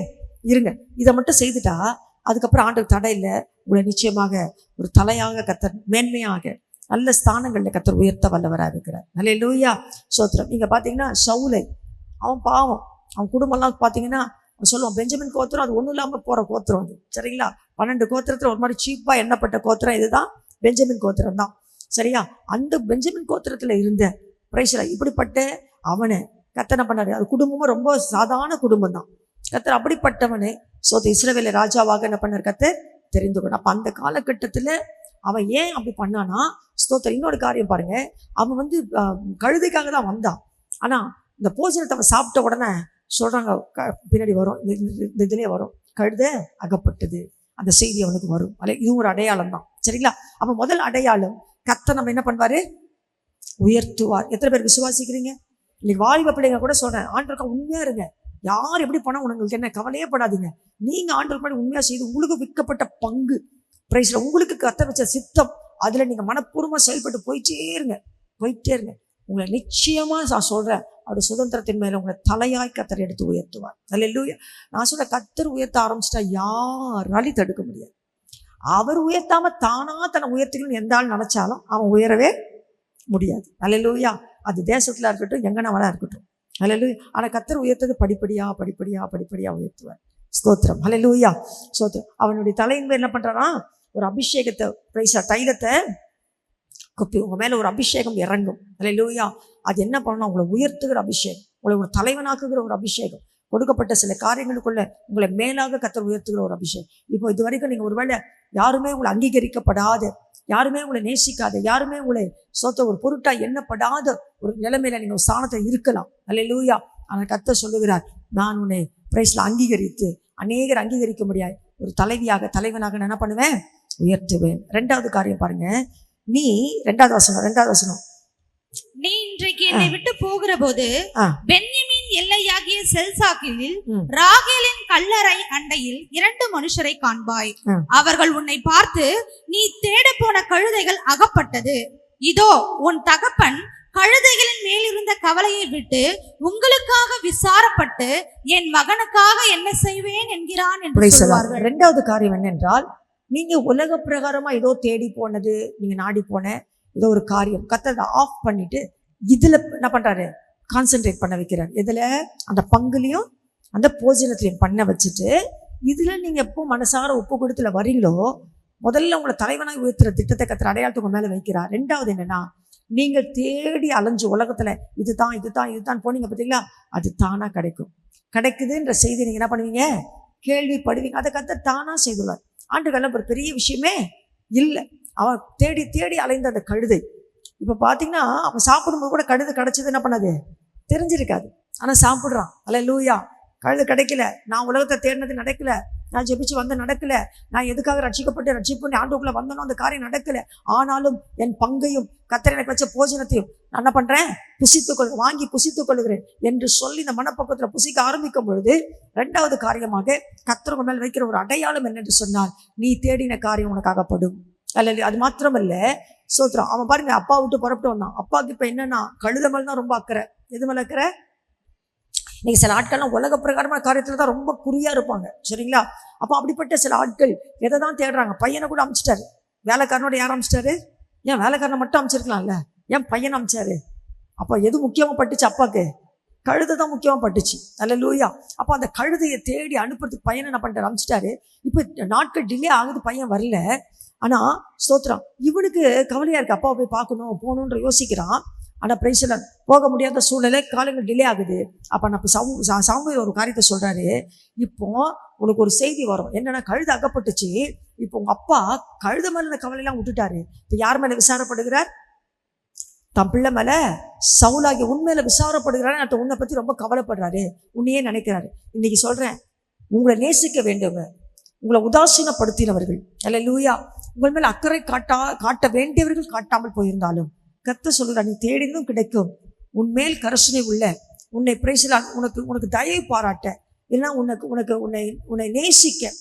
இருங்க. இதை மட்டும் செய்துட்டா அதுக்கப்புறம் ஆண்டவர் தடை இல்லை. உங்களை நிச்சயமாக ஒரு தலையாக கர்த்தர் மேன்மையாக நல்ல ஸ்தானங்களில் கர்த்தர் உயர்த்த வல்லவராக இருக்கிறார். அல்லேலூயா, ஸ்தோத்திரம். நீங்க பார்த்தீங்கன்னா சவுலை, அவன் பாவம், அவன் குடும்பம்லாம் பார்த்தீங்கன்னா சொல்லுவான் பெஞ்சமின் கோத்திரம், அது ஒன்றும் இல்லாமல் போகிற கோத்திரம் அது, சரிங்களா? 12 கோத்திரத்தில் ஒரு மாதிரி சீப்பாக எண்ணப்பட்ட கோத்திரம் இதுதான் பெஞ்சமின் கோத்திரம் தான், சரியா? அந்த பெஞ்சமின் கோத்திரத்தில் இருந்த பிரைஸ்ல இப்படிப்பட்ட அவனை கர்த்தர் என்ன பண்ணாரு? அது குடும்பமும் ரொம்ப சாதாரண குடும்பம் தான். கர்த்தர் அப்படிப்பட்டவனை இஸ்ரவேலை ராஜாவாக என்ன பண்ணார்? கர்த்தர் தெரிந்து கொண்டார். அப்போ அந்த காலகட்டத்தில் அவன் ஏன் அப்படி பண்ணானா, ஸ்தோத்திரம். இன்னொரு காரியம் பாருங்க, அவன் வந்து கழுதைக்காக தான் வந்தான். ஆனால் இந்த போஜனத்தை அவன் சாப்பிட்ட உடனே சொல்றாங்க, பின்னாடி வரும், இந்த இதுலேயே வரும், கழுதை அகப்பட்டது, அந்த செய்தி அவனுக்கு வரும். இதுவும் ஒரு அடையாளம் தான், சரிங்களா? அப்போ முதல் அடையாளம், கர்த்தர் நம்ம என்ன பண்ணுவாரு? உயர்த்துவார். எத்தனை பேர் விசுவாசிக்கிறீங்க? இன்னைக்கு வாலிப பிள்ளைங்க கூட சொல்றேன், ஆண்டவருக்கு உண்மையா இருங்க. யார் எப்படி பண்ணா உங்களுக்கு என்ன, கவலையே படாதீங்க. நீங்க ஆண்டவருக்கு பண்ணி உண்மையா செய்து உங்களுக்கு விற்கப்பட்ட பங்கு பிரைஸ்ல உங்களுக்கு கர்த்தர் வச்ச சித்தம், அதுல நீங்க மனப்பூர்வமா செயல்பட்டு போயிட்டே இருங்க. உங்களை நிச்சயமா நான் சொல்றேன், அவருடைய சுதந்திரத்தின் மேல உங்களை தலையாய் கர்த்தர் எடுத்து உயர்த்துவார். அல்லேலூயா. நான் சொல்ற, கர்த்தர் உயர்த்த ஆரம்பிச்சிட்டா யாராலையும் தடுக்க முடியாது. அவர் உயர்த்தாம தானா தன்னை உயர்த்திக்கணும்னு எந்த ஆள் நினைச்சாலும் அவன் உயரவே முடியாது. அல்லேலூயா. அது தேசத்துல இருக்கட்டும், எங்கனவனா இருக்கட்டும். அல்லேலூயா. ஆனா கர்த்தர் உயர்த்தது படிப்படியா உயர்த்துவார். ஸ்தோத்திரம். அல்லேலூயா, ஸ்தோத்திரம். அவனுடைய தலையின் மேல் என்ன பண்றானா? ஒரு அபிஷேகத்தை, பிரைஸா, தைலத்தை கொப்பி உங்க மேல ஒரு அபிஷேகம் இறங்கும். அல்லேலூயா. அது என்ன பண்ணணும்? உங்களை உயர்த்துகிற அபிஷேகம், உங்களை ஒரு தலைவனாக்குகிற ஒரு அபிஷேகம், கொடுக்கப்பட்ட சில காரியங்களுக்குள்ள உங்களை மேலாக கர்த்தர் உயர்த்துகிற ஒரு அபிஷேகம். இப்போ இது வரைக்கும் நீங்க ஒருவேளை யாருமே உங்களை அங்கீகரிக்கப்படாத, யாருமே உங்களை நேசிக்காத, யாருமே உங்களை ஒரு பொருட்டா எண்ணப்படாத ஒரு நிலைமையில நீங்க ஒரு ஸ்தானத்தை இருக்கலாம். அல்லேலூயா. ஆனால் கர்த்தர் சொல்லுகிறார், நான் உன்னை பிரைஸ்ல அங்கீகரித்து அநேகர் அங்கீகரிக்க முடியாது ஒரு தலைவனாக நான் என்ன பண்ணுவேன்? உயர்த்துவேன். 2வது காரியம் பாருங்க, நீ 2வது வசனம், நீ இன்றைக்கு என்னை விட்டு போகிற போது பென்யமீன் எல்லையாகிய செல்சாக்கில் ராகேலின் கல்லறை அண்டையில் 2 மனுஷரை காண்பாய். அவர்கள் உன்னை பார்த்து, நீ தேட போன கழுதைகள் அகப்பட்டது, இதோ உன் தகப்பன் கழுதைகளின் மேலிருந்த கவலையை விட்டு உங்களுக்காக விசாரப்பட்டு என் மகனுக்காக என்ன செய்வேன் என்கிறான் என்று சொல்வார்கள். 2வது காரியம் என்னென்றால், நீங்க உலக பிரகாரமா ஏதோ தேடி போனது, நீங்க நாடி போன ஏதோ ஒரு காரியம் கர்த்தர் ஆஃப் பண்ணிட்டு இதுல என்ன பண்றாரு? கான்சென்ட்ரேட் பண்ண வைக்கிறார். இதுல அந்த பங்குலையும் அந்த போஜனத்திலையும் பண்ண வச்சுட்டு, இதுல நீங்க எப்போ மனசார ஒப்பு கொடுத்துல வரீங்களோ, முதல்ல உங்களை தலைவனாய் உயர்த்துற திட்டத்தை கர்த்தர் அடையாளத்தை உங்க மேல வைக்கிறார். 2வது என்னன்னா, நீங்கள் தேடி அலைஞ்சு உலகத்துல இதுதான் போனீங்க பார்த்தீங்களா, அது தானா கிடைக்குதுன்ற செய்தி நீங்க என்ன பண்ணுவீங்க? கேள்விப்படுவீங்க. அதை கர்த்தர் தானா செய்துள்ளார். ஆண்டுகள்லாம் ஒரு பெரிய விஷயமே இல்லை. அவன் தேடி அலைந்த அந்த கழுதை, இப்போ பார்த்தீங்கன்னா அவன் சாப்பிடும்போது கூட கழுதை கிடைச்சது என்ன பண்ணாது? தெரிஞ்சிருக்காது. ஆனால் சாப்பிட்றான். அல்லேலூயா. கழுதை கிடைக்கல, நான் உலகத்தை தேடினது நடக்கல, நான் ஜெபிச்சு வந்து நடக்கல, நான் எதுக்காக ரட்சிப்பு ஆண்டுக்குள்ள வந்தனோ அந்த காரியம் நடக்கல. ஆனாலும் என் பங்கையும் கர்த்தர் எனக்கு வச்ச போஜனத்தையும் நான் என்ன பண்றேன்? வாங்கி புசித்துக் கொள்கிறேன் என்று சொல்லி இந்த மனப்பக்கத்துல புசிக்க ஆரம்பிக்கும் பொழுது, 2வது காரியமாக கர்த்தர் உங்க மேல் வைக்கிற ஒரு அடையாளம் என்னென்று சொன்னால், நீ தேடின காரியம் உனக்கு அகப்படும். அல்ல, அது மாத்திரமல்ல, சோத்திரம். அவன் பாருங்க, அப்பா விட்டு புறப்பட்டு வந்தான். அப்பாவுக்கு இப்ப என்னன்னா கழுத மேல தான் ரொம்ப அக்கறை. எது மேல அக்கறை? இன்னைக்கு சில ஆட்கள்லாம் உலக பிரகாரமான காரியத்துல தான் ரொம்ப குறியா இருப்பாங்க, சரிங்களா? அப்போ அப்படிப்பட்ட சில ஆட்கள் எதை தான் தேடுறாங்க? பையனை கூட அமைச்சிட்டாரு. வேலைக்காரனோட யார் அமைச்சிட்டாரு? ஏன் வேலைக்காரனை மட்டும் அமைச்சிருக்கலாம்ல, ஏன் பையனை அமைச்சாரு? அப்போ எது முக்கியமா பட்டுச்சு அப்பாவுக்கு? கழுதை தான் முக்கியமா பட்டுச்சு. அல்லேலூயா. அப்போ அந்த கழுதையை தேடி அனுப்புறதுக்கு பையனை என்ன பண்ணிட்டாரு? அமைச்சிட்டாரு. இப்போ நாட்கள் டிலே ஆகுது, பையன் வரல. ஆனா ஸ்தோத்திரம், இவனுக்கு கவலையா இருக்கு, அப்பாவை போய் பார்க்கணும் போகணுன்ற யோசிக்கிறான். ஆனா பிரைஸ்ல போக முடியாத சூழ்நிலை, காலங்கள் டிலே ஆகுது. அப்ப நான் இப்போ சாமுவேல் ஒரு காரியத்தை சொல்றாரு, இப்போ உனக்கு ஒரு செய்தி வரும். என்னன்னா, கழுதை அகப்பட்டுச்சு. இப்போ உங்க அப்பா கழுத மேல இந்த கவலையெல்லாம் விட்டுட்டாரு. இப்போ யார் மேல விசாரப்படுகிறார்? தன் பிள்ளை மேல, சவுலாகிய உண்மையில விசாரப்படுகிறாரு. அந்த உன்னை பத்தி ரொம்ப கவலைப்படுறாரு, உன்னையே நினைக்கிறாரு. இன்னைக்கு சொல்றேன், உங்களை நேசிக்க வேண்டியவங்க, உங்களை உதாசீனப்படுத்தினவர்கள், அல்லேலூயா, உங்கள் மேல அக்கறை காட்ட வேண்டியவர்கள் காட்டாமல் போயிருந்தாலும் கர்த்தர் சொல்கிறார், நீ தேடினும் கிடைக்கும். உன்மேல் கரிசனை உள்ள, உன்னை பிரைசலால் உனக்கு தயை பாராட்ட, இல்லைன்னா உன்னை நேசிக்க,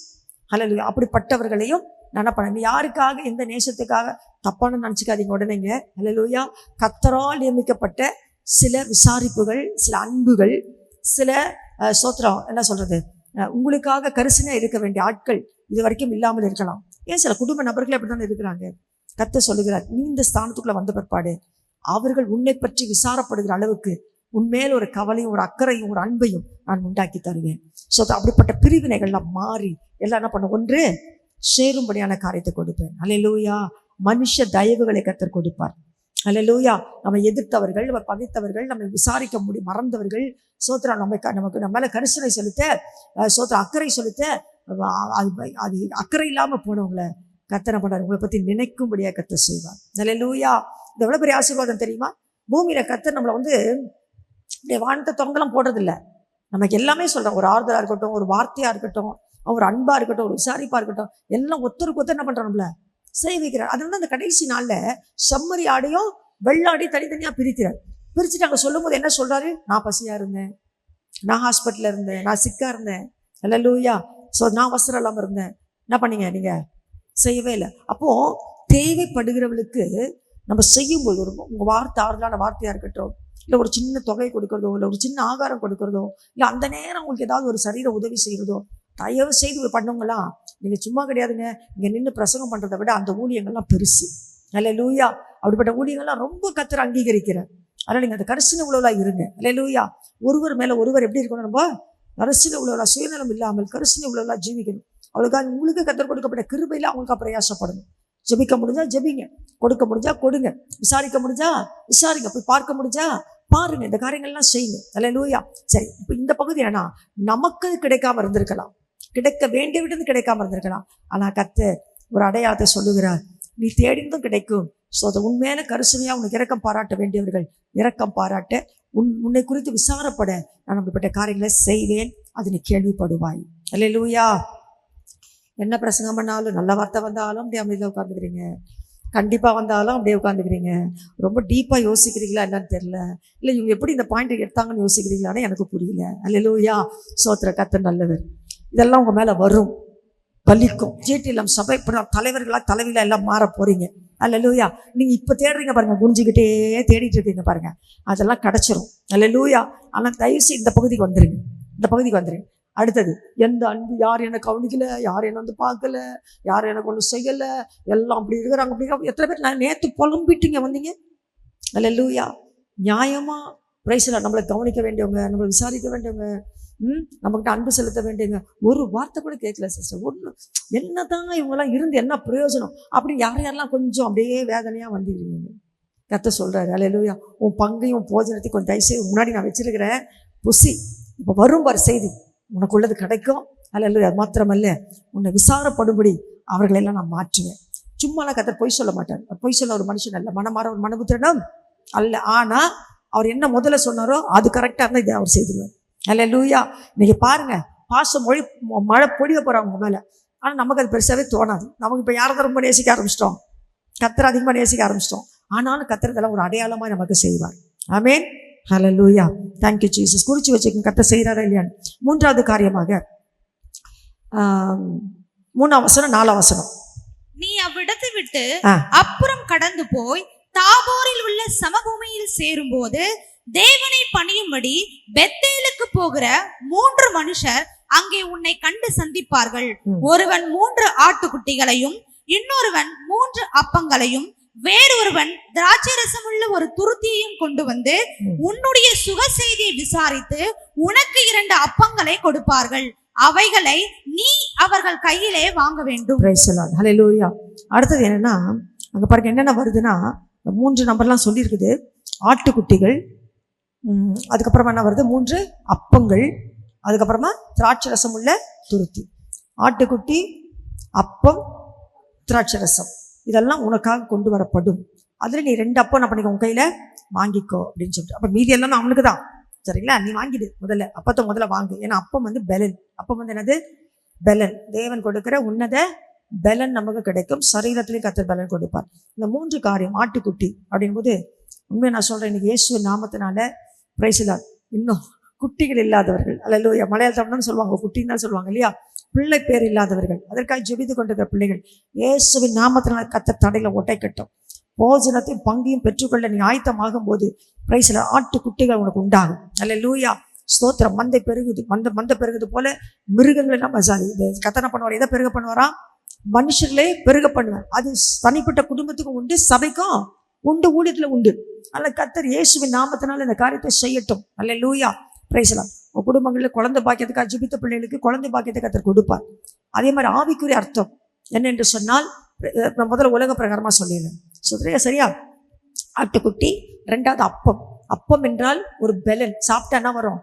அல்லேலூயா, அப்படிப்பட்டவர்களையும் நான் பண்ண. நீ யாருக்காக, எந்த நேசத்துக்காக தப்பான நினச்சிக்காதீங்க உடனேங்க. அல்லேலூயா. கர்த்தரால் நியமிக்கப்பட்ட சில விசாரிப்புகள், சில அன்புகள், சில சோத்திரம் என்ன சொல்றது, உங்களுக்காக கரிசனையா இருக்க வேண்டிய ஆட்கள் இது வரைக்கும் இல்லாமல் இருக்கலாம். ஏன் சில குடும்ப நபர்கள் அப்படித்தானே இருக்கிறாங்க. கர்த்தர் சொல்லுகிறார், நீ இந்த ஸ்தானத்துக்குள்ள வந்த பிற்பாடு அவர்கள் உன்னை பற்றி விசாரப்படுகிற அளவுக்கு உன்மேல் ஒரு கவலையும் ஒரு அக்கறையும் ஒரு அன்பையும் நான் உண்டாக்கி தருவேன். ஸோ அப்படிப்பட்ட பிரிவினைகள்லாம் மாறி எல்லாம் என்ன பண்ண, ஒன்று சேரும்படியான காரியத்தை கொடுப்பேன். அல்லேலூயா. மனுஷ தயவுகளை கர்த்தர் கொடுப்பார். அல்லேலூயா. நம்ம எதிர்த்தவர்கள், நம்ம பகைத்தவர்கள், நம்ம விசாரிக்க மறந்தவர்கள், சோத்திரம் நமக்கு நம்ம மேல கரிசனை செலுத்த, சோத்திரம் அக்கறை செலுத்த, அது அக்கறை இல்லாம போனவங்களை கர்த்தர் பண்ணார் உங்களை பத்தி நினைக்கும்படியா கர்த்தர் செய்வார். அல்லேலூயா. இது எவ்வளவு பெரிய ஆசீர்வாதம் தெரியுமா? பூமியில கர்த்தர் நம்மளை வானத்தை தொங்கலாம் போடுறது இல்லை. நமக்கு எல்லாமே சொல்றோம். ஒரு ஆறுதலா இருக்கட்டும், ஒரு வார்த்தையா இருக்கட்டும், ஒரு அன்பா இருக்கட்டும், ஒரு விசாரிப்பா இருக்கட்டும், எல்லாம் ஒருத்தருக்கு ஒருத்தர் என்ன பண்றோம், நம்மள செய்ய வைக்கிறார். அதனால அந்த கடைசி நாள்ல செம்மறி ஆடையும் வெள்ளாடி தனித்தனியா பிரிக்கிறார். பிரிச்சுட்டு அங்க சொல்லும் போது என்ன சொல்றாரு, நான் பசியா இருந்தேன், நான் ஹாஸ்பிட்டல்ல இருந்தேன், நான் சிக்கா இருந்தேன், அல்லேலூயா. ஸோ நான் வஸ்திரம் இல்லாம இருந்தேன், என்ன பண்ணீங்க நீங்க? செய்யவே இல்லை. அப்போ தேவைப்படுகிறவளுக்கு நம்ம செய்யும்போது உங்க வார்த்தை ஆறுதலான வார்த்தையா இருக்கட்டும், இல்லை ஒரு சின்ன தொகை கொடுக்கறதோ, இல்லை ஒரு சின்ன ஆகாரம் கொடுக்கறதோ, இல்லை அந்த நேரம் உங்களுக்கு ஏதாவது ஒரு சரீர உதவி செய்யறதோ, தயவு செய்து பண்ணுங்களா. நீங்க சும்மா கிடையாதுங்க. இங்க நின்று பிரசங்கம் பண்றதை விட அந்த ஊழியங்கள்லாம் பெருசு. அல்லேலூயா. அப்படிப்பட்ட ஊழியங்கள்லாம் ரொம்ப கர்த்தர் அங்கீகரிக்கிறார். அதனால நீங்க அந்த கரிசனை உள்ளவளா இருங்க. அல்லேலூயா. ஒருவர் மேல ஒருவர் எப்படி இருக்கணும், நம்ம கரிசனை உள்ளவளா, சுயநலம் இல்லாமல் கரிசனை உள்ளவளா ஜீவிக்கணும். அவளுக்காக உங்களுக்கு கர்த்தர் கொடுக்கப்பட்ட கிருபையில அவங்களுக்கு பிரயாசப்படணும். ஜெபிக்க முடிஞ்சா ஜெபிங்க, கொடுக்க முடிஞ்சா கொடுங்க, விசாரிக்க முடிஞ்சா விசாரிங்க, போய் பார்க்க முடிஞ்சா பாருங்க, இந்த காரியங்கள்லாம் செய்யுங்க. அல்லேலூயா. சரி, இப்போ இந்த பகுதி என்னன்னா, நமக்கு கிடைக்காம இருந்திருக்கலாம், கிடைக்க வேண்டிய விட்டு கிடைக்காம இருந்திருக்கலாம். ஆனா கர்த்தர் ஒரு அடையாளத்தை சொல்லுகிறார், நீ தேடிந்தும் கிடைக்கும். ஸோ அதை உண்மையான கரிசனையா உனக்கு இரக்கம் பாராட்ட வேண்டியவர்கள் இரக்கம் பாராட்ட, உன்னை குறித்து விசாரப்பட நான் அப்படிப்பட்ட காரியங்களை செய்வேன், அது நீ கேள்விப்படுவாய். அல்லேலூயா. என்ன பிரசங்கம் பண்ணாலும், நல்ல வார்த்தை வந்தாலும் அப்படியே அமைதியாக உட்காந்துக்கிறீங்க, கண்டிப்பாக வந்தாலும் அப்படியே உட்காந்துக்கிறீங்க. ரொம்ப டீப்பாக யோசிக்கிறீங்களா என்னன்னு தெரியல, இல்லை இவங்க எப்படி இந்த பாயிண்ட் எடுத்தாங்கன்னு யோசிக்கிறீங்களான்னு எனக்கு புரியல. அல்லேலூயா. சோத்திர கர்த்தர் நல்லவர். இதெல்லாம் உங்கள் மேலே வரும், பலிக்கும். ஜிடிஎல்எம் சபை தலைவர்களாக தலைவிகளா எல்லாம் மாற போறீங்க. அல்லேலூயா. நீங்கள் இப்போ தேடுறீங்க பாருங்க, குனிஞ்சிக்கிட்டே தேடிட்டு இருக்கீங்க பாருங்க, அதெல்லாம் கிடச்சிரும். அல்லேலூயா. ஆனால் தயவுசெய்து இந்த பகுதிக்கு வந்துருங்க, இந்த பகுதிக்கு வந்துருங்க. அடுத்தது, எந்த அன்பு, யார் என்னை கவனிக்கல, யார் என்னை பார்க்கல, யார் எனக்கு ஒன்றும் செய்யலை, எல்லாம் அப்படி இருக்கிறாங்க அப்படி. எத்தனை பேர் நான் நேற்று புலம்பிட்டீங்க வந்தீங்க. அல்லேலூயா. நியாயமா பிரைஸ்ல நம்மளை கவனிக்க வேண்டியவங்க, நம்மளை விசாரிக்க வேண்டியவங்க, நம்மகிட்ட அன்பு செலுத்த வேண்டியவங்க ஒரு வார்த்தை கூட கேட்கல சிஸ்டர். ஒன்று என்னதான் இவங்கெல்லாம் இருந்து என்ன பிரயோஜனம் அப்படி யாரெல்லாம் கொஞ்சம் அப்படியே வேதனையாக வந்துடுவீங்க. கர்த்தர் சொல்கிறாரு, அல்லேலூயா. உன் பங்கையும் போஜனத்தையும் கொஞ்சம் தயவுசெய்து முன்னாடி நான் வச்சிருக்கிறேன், புசி இப்போ வரும் பாரு செய்தி, உனக்குள்ளது கிடைக்கும். அல்லேலூயா. அது மாத்திரமல்ல, உன்னை விசாரப்படும்படி அவர்களெல்லாம் நான் மாற்றுவேன். சும்மாலாம் கர்த்தர் பொய் சொல்ல மாட்டார். பொய் சொல்ல ஒரு மனுஷன் அல்ல, மனமாற ஒரு மனபுத்திரனும் அல்ல. ஆனால் அவர் என்ன முதல்ல சொன்னாரோ அது கரெக்டாக இருந்தால் இதை அவர் செய்துருவார். அல்லேலூயா. இன்னைக்கு பாருங்க, பாசம் மழை பொழிய போறாங்க உங்க மேல. ஆனா நமக்கு அது பெருசாவே தோணாது. நமக்கு இப்ப யாரை ரொம்ப நேசிக்க ஆரம்பிச்சிட்டோம், கர்த்தர் அதிகமா நேசிக்க ஆரம்பிச்சிட்டோம். ஆனாலும் கர்த்தர் இதெல்லாம் ஒரு அடையாளமா நமக்கு செய்வார். Amen. Hallelujah. Thank you Jesus. குறிச்சு வச்சுக்கோங்க, கர்த்தர் செய்யறாரா இல்லையான்னு. மூன்றாவது காரியமாக 3ஆம் வசனம் 4ஆம் வசனம், நீ அவ்விடத்தை விட்டு அப்புறம் கடந்து போய் தாபோரில் உள்ள சமபூமியில் சேரும்போது தேவனை பணியும்படி பெத்தேலுக்கு போகிற 3 மனுஷர் அங்கே உன்னை கண்டு சந்திப்பார்கள். ஒருவன் 3 ஆட்டுக்குட்டிகளையும், இன்னொருவன் 3 அப்பங்களையும், வேறொருவன் திராட்சைரசம் உள்ள ஒரு துருத்தியையும் கொண்டு வந்து உன்னுடைய சுக செய்தியை விசாரித்து உனக்கு 2 அப்பங்களை கொடுப்பார்கள். அவைகளை நீ அவர்கள் கையிலே வாங்க வேண்டும். ஹல்லேலூயா. அடுத்தது என்னன்னா, அங்க பாருங்க என்னென்ன வருதுன்னா, 3 நம்பர்லாம் சொல்லி இருக்குது. ஆட்டுக்குட்டிகள், அதுக்கப்புறமா என்ன வருது, 3 அப்பங்கள், அதுக்கப்புறமா திராட்சை ரசம் உள்ள துருத்தி. ஆட்டுக்குட்டி, அப்பம், திராட்சை ரசம், இதெல்லாம் உனக்காக கொண்டு வரப்படும். அதில் நீ 2 அப்பம் என்ன பண்ணிக்கோ, உன் கையில் வாங்கிக்கோ அப்படின்னு சொல்லிட்டு. அப்போ மீதி எல்லாமே அவனுக்கு தான், சரிங்களா? நீ வாங்கிடு, முதல்ல அப்பத்தை முதல்ல வாங்கு. ஏன்னா அப்பம் பெலன். அப்பம் என்னது? பெலன். தேவன் கொடுக்கிற உன்னத பெலன் நமக்கு கிடைக்கும். சரீரத்திலேயே கர்த்தர் பெலன் கொடுப்பார். இந்த 3 காரியம், ஆட்டுக்குட்டி அப்படின்போது உண்மையை நான் சொல்கிறேன், இன்னைக்கு இயேசுவின் நாமத்தினால பிரைஸ்லார் இன்னும் குட்டிகள் இல்லாதவர்கள், அல்லேலூயா, மலையாளத்தம்னு சொல்லுவாங்க, குட்டின்னு தான் சொல்லுவாங்க இல்லையா, பிள்ளை பேர் இல்லாதவர்கள், அதற்காக ஜெபித்து கொண்டிருக்கிற பிள்ளைகள் இயேசுவின் நாமத்தினால கர்த்தர் தடையில ஒட்டை கட்டும். போஜனத்தையும் பங்கையும் பெற்றுக்கொள்ள நீ ஆயத்தமாகும் போது பிரைஸ்லார் ஆட்டுக்குட்டிகள் உனக்கு உண்டாகும். அல்லேலூயா. ஸ்தோத்திரம். மந்தை பெருகுது, மந்தை பெருகுது போல மிருகங்களை நம்ம கத்தனை பண்ணுவார். எதை பெருக பண்ணுவாரா? மனுஷர்களே பெருக பண்ணுவார். அது தனிப்பட்ட குடும்பத்துக்கும் உண்டு, சபைக்கும் உண்டு, ஊழியத்துல உண்டு. அதனால கர்த்தர் இயேசுவின் நாமத்தினால இந்த காரியத்தை செய்யட்டும். அல்லேலூயா, பிரைஸ் தி லார்ட். உங்க குடும்பங்களில் குழந்தை பாக்கியத்துக்காக ஜெபித்த பிள்ளைகளுக்கு குழந்தை பாக்கியத்தை கர்த்தர் கொடுப்பார். அதே மாதிரி ஆவிக்குரிய அர்த்தம் என்ன என்று சொன்னால், நான் முதல்ல உலக பிரகாரமா சொல்லிடுறேன். சரியா? ஆட்டுக்குட்டி, ரெண்டாவது அப்பம். அப்பம் என்றால் ஒரு பெலன். சாப்பிட்டா என்ன வரும்?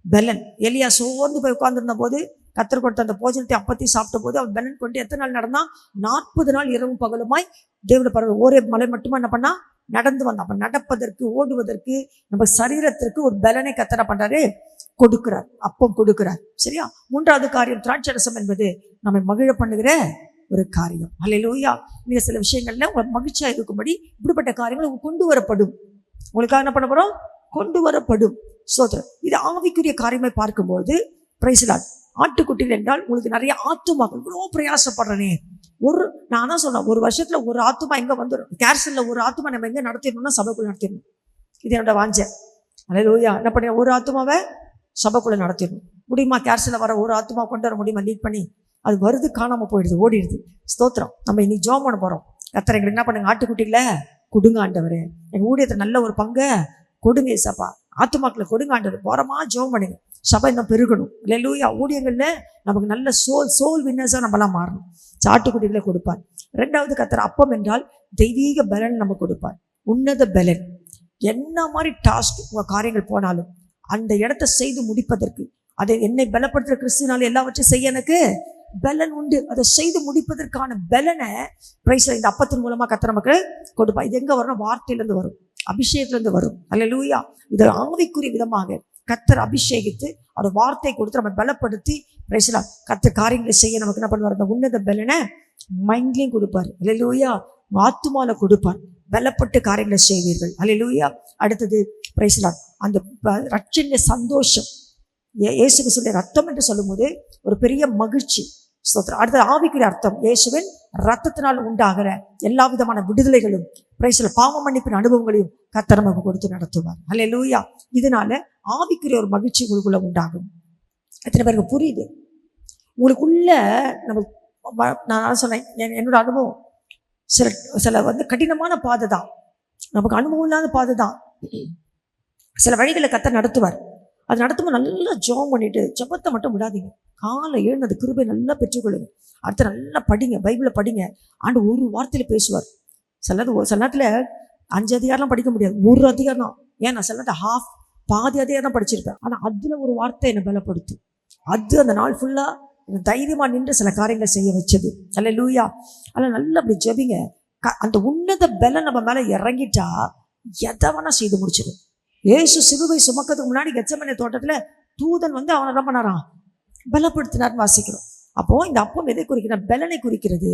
பெலன். எலியா சோர்ந்து போய் உட்கார்ந்துருந்த போது கர்த்தர் கொடுத்த அந்த போஜனத்தை அப்பத்தையும் சாப்பிட்ட போது அவன் பெலன் கொண்டு எத்தனை நாள் நடந்தான்? 40 நாள் இரவும் பகலுமாய் தேவனுடைய பர்வதம் ஒரே மலை மட்டுமா என்ன பண்ணா? நடந்து வந்தான். அப்ப நடப்பதற்கு, ஓடுவதற்கு, நம்ம சரீரத்திற்கு ஒரு பலனை கர்த்தர் என்ன பண்றாரு? கொடுக்கிறார். அப்பம் கொடுக்கிறார். சரியா? மூன்றாவது காரியம் திராட்சரசம் என்பது நம்மை மகிழ பண்ணுகிற ஒரு காரியம். அல்லேலூயா. நீங்க சில விஷயங்கள்ல உங்களுக்கு மகிழ்ச்சியா இருக்கும்படி இப்படிப்பட்ட காரியங்கள் உங்களுக்கு கொண்டு வரப்படும். உங்களுக்காக என்ன பண்ண போறோம்? கொண்டு வரப்படும். சோதரம். இது ஆவிக்குரிய காரியமை பார்க்கும்போது பிரைஸ் தி லார்ட். ஆட்டுக்குட்டிகள் என்றால் உங்களுக்கு நிறைய ஆத்துமாக்கள். இவ்வளோ பிரயாசப்படுறனே, நான் தான் சொல்றேன், ஒரு வருஷத்துல ஒரு ஆத்துமா எங்க வந்துடும். கேர்சல்ல ஒரு ஆத்துமா நம்ம எங்க நடத்திடணும்னா சபைக்குள்ள நடத்திடணும். இது என்னோட வாஞ்சை. அல்லேலூயா. என்ன பண்ண? ஒரு ஆத்துமாவை சபைக்குள்ள நடத்திடணும். முடியுமா? கேர்சல்ல வர ஒரு ஆத்துமா கொண்டு வர முடியுமா? லீட் பண்ணி அது வருது, காணாம போயிடுது, ஓடிடுது. ஸ்தோத்திரம். நம்ம இன்னைக்கு ஜெபம் பண்ண போறோம். கர்த்தர் எங்களுக்கு என்ன பண்ணுங்க? ஆட்டுக்குட்டியில கொடுங்க ஆண்டவரே, எங்க ஊழியத்தை நல்ல ஒரு பங்கை கொடுங்க ஏசப்பா, ஆத்துமாக்களை கொடுங்க ஆண்டவர். போறமா ஜெபம் பண்ணுங்க. சபை இன்னும் பெருகணும். அல்லேலூயா. ஊழியங்கள்ல நமக்கு நல்ல சோல் வின்னர்ஸா நம்மளாம் மாறணும். ஆட்டுக்குட்டிகளை கொடுப்பார். ரெண்டாவது கர்த்தர் அப்பம் என்றால் தெய்வீக பலன் நம்ம கொடுப்பார். உன்னத பலன். என்ன மாதிரி டாஸ்க் உங்க காரியங்கள் போனாலும் அந்த இடத்தை செய்து முடிப்பதற்கு, அதை என்னை பலப்படுத்துற கிறிஸ்துனால எல்லாவற்றையும் செய்ய எனக்கு பலன் உண்டு. அதை செய்து முடிப்பதற்கான பலனை பிரைஸ் இந்த அப்பத்தின் மூலமா கர்த்தர் நமக்கு கொடுப்பா. இது எங்க வரும்? வார்த்தையிலிருந்து வரும், அபிஷேகத்திலிருந்து வரும். அல்லேலூயா. இது ஆவிக்குரிய விதமாக கர்த்தர் அபிஷேகித்து அவர் வார்த்தை கொடுத்து நம்ம பலப்படுத்தி பிரைஸ் தி லார்ட் கர்த்தர் காரியங்களை செய்ய நமக்கு என்ன பண்ணுவார்? அந்த உன்னத பலனை மைண்ட்லையும் கொடுப்பார். அல்லேலூயா. ஆத்துமால கொடுப்பார். பலப்பட்டு காரியங்களை செய்வீர்கள். அல்லேலூயா. அடுத்தது பிரைஸ் தி லார்ட். அந்த ரட்சணிய சந்தோஷம். இயேசு கிறிஸ்துவின் ரத்தம் என்று சொல்லும்போது ஒரு பெரிய மகிழ்ச்சி. ஸ்தோத்திரம். அடுத்த ஆவிக்குரிய அர்த்தம் இயேசுவின் ரத்தத்தினால் உண்டாகிற எல்லா விதமான விடுதலைகளும் பிரைஸ் தி லார்ட் பாவ மன்னிப்பின் அனுபவங்களையும் கர்த்தர் நமக்கு கொடுத்து நடத்துவார். அல்லேலூயா. இதனால ஆவிக்குரிய ஒரு மகிழ்ச்சி உங்களுக்குள்ள உண்டாகும். எத்தனை பேருக்கு புரியுது? உங்களுக்குள்ள நான் சொன்னேன், என்னோட அனுபவம் சில கடினமான பாதை தான், நமக்கு அனுபவம் இல்லாத பாதை தான். சில வழிகளை கர்த்தர் நடத்துவார். அது நடத்தும்போது நல்லா ஜெபம் பண்ணிட்டு, ஜெபத்தை மட்டும் விடாதீங்க. காலை எழுந்து அந்த கிருபை நல்லா பெற்றுக்கொள்ளுங்க. அடுத்து நல்லா படிங்க, பைபிளை படிங்க. ஆண்டு ஒரு வார்த்தையில பேசுவார். சில நேரத்தில் 5 அதிகாரம்லாம் படிக்க முடியாது, ஒரு அதிகாரம் தான். ஏன் சில நேரத்தில் பாதி அதிகாரம் தான் படிச்சிருப்பேன். ஆனால் அதில் ஒரு வார்த்தை என்னை பலப்படுத்தும். அது அந்த நாள் ஃபுல்லாக தைரியமாக நின்று சில காரியங்களை செய்ய வச்சது. அல்லேலூயா. அதில் நல்லா அப்படி ஜெபிங்க. அந்த உன்னத பலன் நம்ம மேலே இறங்கிட்டா எதை வேணா செய்து முடிச்சிடும். இயேசு சிலுவை சுமக்கிறதுக்கு முன்னாடி கெத்செமனே தோட்டத்தில் தூதன் அவனை என்ன பண்ணாராம்? பலப்படுத்தினார்னு வாசிக்கிறோம். அப்போ இந்த அப்பம் எதை குறிக்கிறது? பலனை குறிக்கிறது.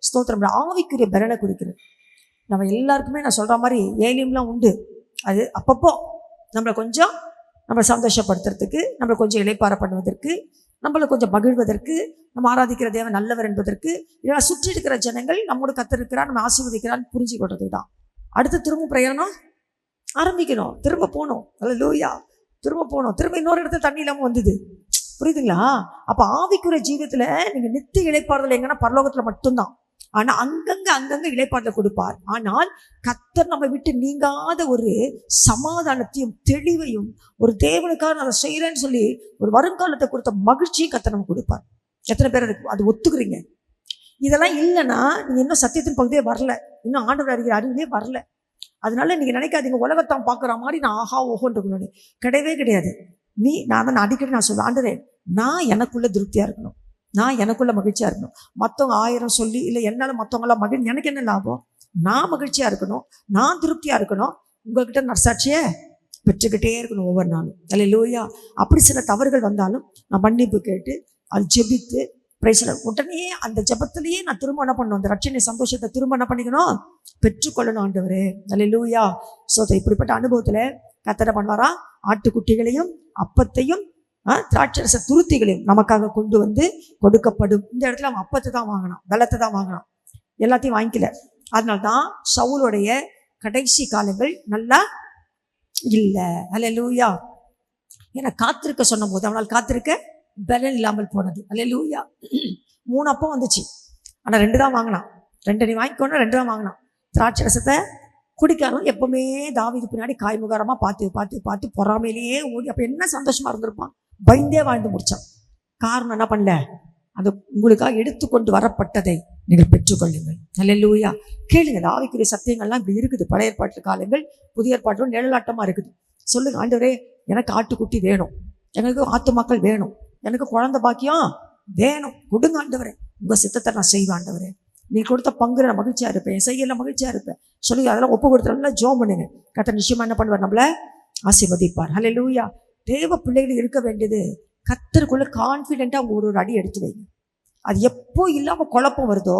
ஸ்தோத்திரம். ஆவிக்குரிய பலனை குறிக்கிறது. நம்ம எல்லாருக்குமே நான் சொல்ற மாதிரி ஏலியம்லாம் உண்டு. அது அப்பப்போ நம்மளை கொஞ்சம் சந்தோஷப்படுத்துறதுக்கு, நம்மளை கொஞ்சம் இளைப்பாற பண்ணுவதற்கு, நம்மளை கொஞ்சம் மகிழ்வதற்கு, நம்ம ஆராதிக்கிற தேவன் நல்லவர் என்பதற்கு, இதெல்லாம் சுற்றி இருக்கிற ஜனங்கள் நம்மோட கத்திருக்கிறார், நம்ம ஆசீர்வதிக்கிறான்னு புரிஞ்சு கொண்டது தான். அடுத்து திரும்ப பிரயாணம் ஆரம்பிக்கணும், திரும்ப போகணும். அல்லேலூயா. திரும்ப போகணும். திரும்ப இன்னொரு இடத்துல தண்ணி இல்லாமல் வந்தது. புரியுதுங்களா? அப்போ ஆவிக்குரிய ஜீவியத்தில் நீங்கள் நித்திய இளைப்பாறுதல் எங்கன்னா பரலோகத்தில் மட்டும்தான். ஆனால் அங்கங்கே இளைப்பாறுதல் கொடுப்பார். ஆனால் கர்த்தர் நம்ம விட்டு நீங்காத ஒரு சமாதானத்தையும் தெளிவையும், ஒரு தேவனுக்காக நான் அதை செய்கிறேன்னு சொல்லி ஒரு வருங்காலத்தை கொடுத்த மகிழ்ச்சியும் கர்த்தர் நமக்கு கொடுப்பார். எத்தனை பேர் அது ஒத்துக்கிறீங்க? இதெல்லாம் இல்லைன்னா நீங்கள் இன்னும் சத்தியத்தின் பகுதியே வரல, இன்னும் ஆண்டவர் அறிகிற அறிவிலே வரல. அதனால நீங்கள் நினைக்காதீங்க உலகத்தான் பார்க்குற மாதிரி நான் ஆஹா ஓஹோன்னு இருக்கணும்னு. கிடையவே கிடையாது. நான் அடிக்கடி சொல்லுவேன், ஆண்டவரே நான் எனக்குள்ள திருப்தியாக இருக்கணும், நான் எனக்குள்ள மகிழ்ச்சியாக இருக்கணும். மற்றவங்க 1000 சொல்லி இல்லை என்னால் மற்றவங்களாம் மகிழ்ச்சி, எனக்கு என்ன லாபம்? நான் மகிழ்ச்சியாக இருக்கணும், நான் திருப்தியாக இருக்கணும். உங்கள்கிட்ட நற்சாட்சியை பெற்றுக்கிட்டே இருக்கணும் ஒவ்வொரு நாளும். அல்லேலூயா. அப்படி சில தவறுகள் வந்தாலும் நான் மன்னிப்பு கேட்டு அது ஜெபித்து பிரைஸ்ல உடனே அந்த ஜெபத்திலேயே நான் திரும்ப என்ன பண்ணணும்? அந்த ரட்சணை சந்தோஷத்தை திரும்ப என்ன பண்ணிக்கணும்? பெற்றுக்கொள்ளணும். ஆண்டவரே அல்லேலூயா. ஸோ இப்படிப்பட்ட அனுபவத்தில் கர்த்தர் பண்ணுவாரா? ஆட்டுக்குட்டிகளையும் அப்பத்தையும் திராட்சரச துருத்திகளையும் நமக்காக கொண்டு வந்து கொடுக்கப்படும். இந்த இடத்துல அவன் அப்பத்தை தான் வாங்கினான், பலத்தை தான் வாங்கினான், எல்லாத்தையும் வாங்கிக்கல. அதனால்தான் சவுலுடைய கடைசி காலங்கள் நல்லா இல்லை. அல்லேலூயா. ஏன்னா காத்திருக்க சொன்ன போது அவனால் காத்திருக்க பலன் இல்லாமல் போனது. அல்லேலூயா. 3 அப்பம் வந்துச்சு, ஆனால் 2 தான் வாங்கினான். 2 நீ வாங்கிக்கோன்னா 2 தான் வாங்கினான். திராட்சை ரசத்தை குடிக்காரன் எப்பவுமே தாவீது பின்னாடி காய்முகாரமாக பார்த்து பார்த்து பார்த்து பொறாமையிலேயே ஓடி. அப்போ என்ன சந்தோஷமா இருந்திருப்பான், பயந்தே வாழ்ந்து முடிச்சான். காரணம் என்ன பண்ணல, அது உங்களுக்காக எடுத்துக்கொண்டு வரப்பட்டதை நீங்கள் பெற்றுக்கொள்ளுங்கள். அல்லேலூயா. கேளுங்க, இந்த ஆவிக்குரிய சத்தியங்கள்லாம் இப்படி இருக்குது. பழைய ஏற்பாட்டு காலங்கள் புதிய ஏற்பாட்டிலும் நிழலாட்டமாக இருக்குது. சொல்லுங்க, ஆண்டவரே எனக்கு ஆட்டுக்குட்டி வேணும், எனக்கு ஆத்துமாக்கள் வேணும், எனக்கு குழந்தை பாக்கியம் வேணும், கொடுங்க ஆண்டவரே, உங்கள் சித்தத்தை நான் செய்வேன் ஆண்டவரே, நீ கொடுத்த பங்கு நான் மகிழ்ச்சியாக இருப்பேன், என் செய்யல மகிழ்ச்சியாக இருப்பேன் சொல்லி அதெல்லாம் ஒப்பு கொடுத்து நல்லா ஜோம் பண்ணுங்க. கர்த்தர் நிச்சயமா என்ன பண்ணுவார், நம்மளை ஆசீர்வதிப்பார். அல்லேலூயா. தேவ பிள்ளைகள் இருக்க வேண்டியது கர்த்தருக்குள்ள கான்ஃபிடென்ட்டாக அவங்க ஒரு அடி எடுத்து வைங்க. அது எப்போ இல்லாமல் குழப்பம் வருதோ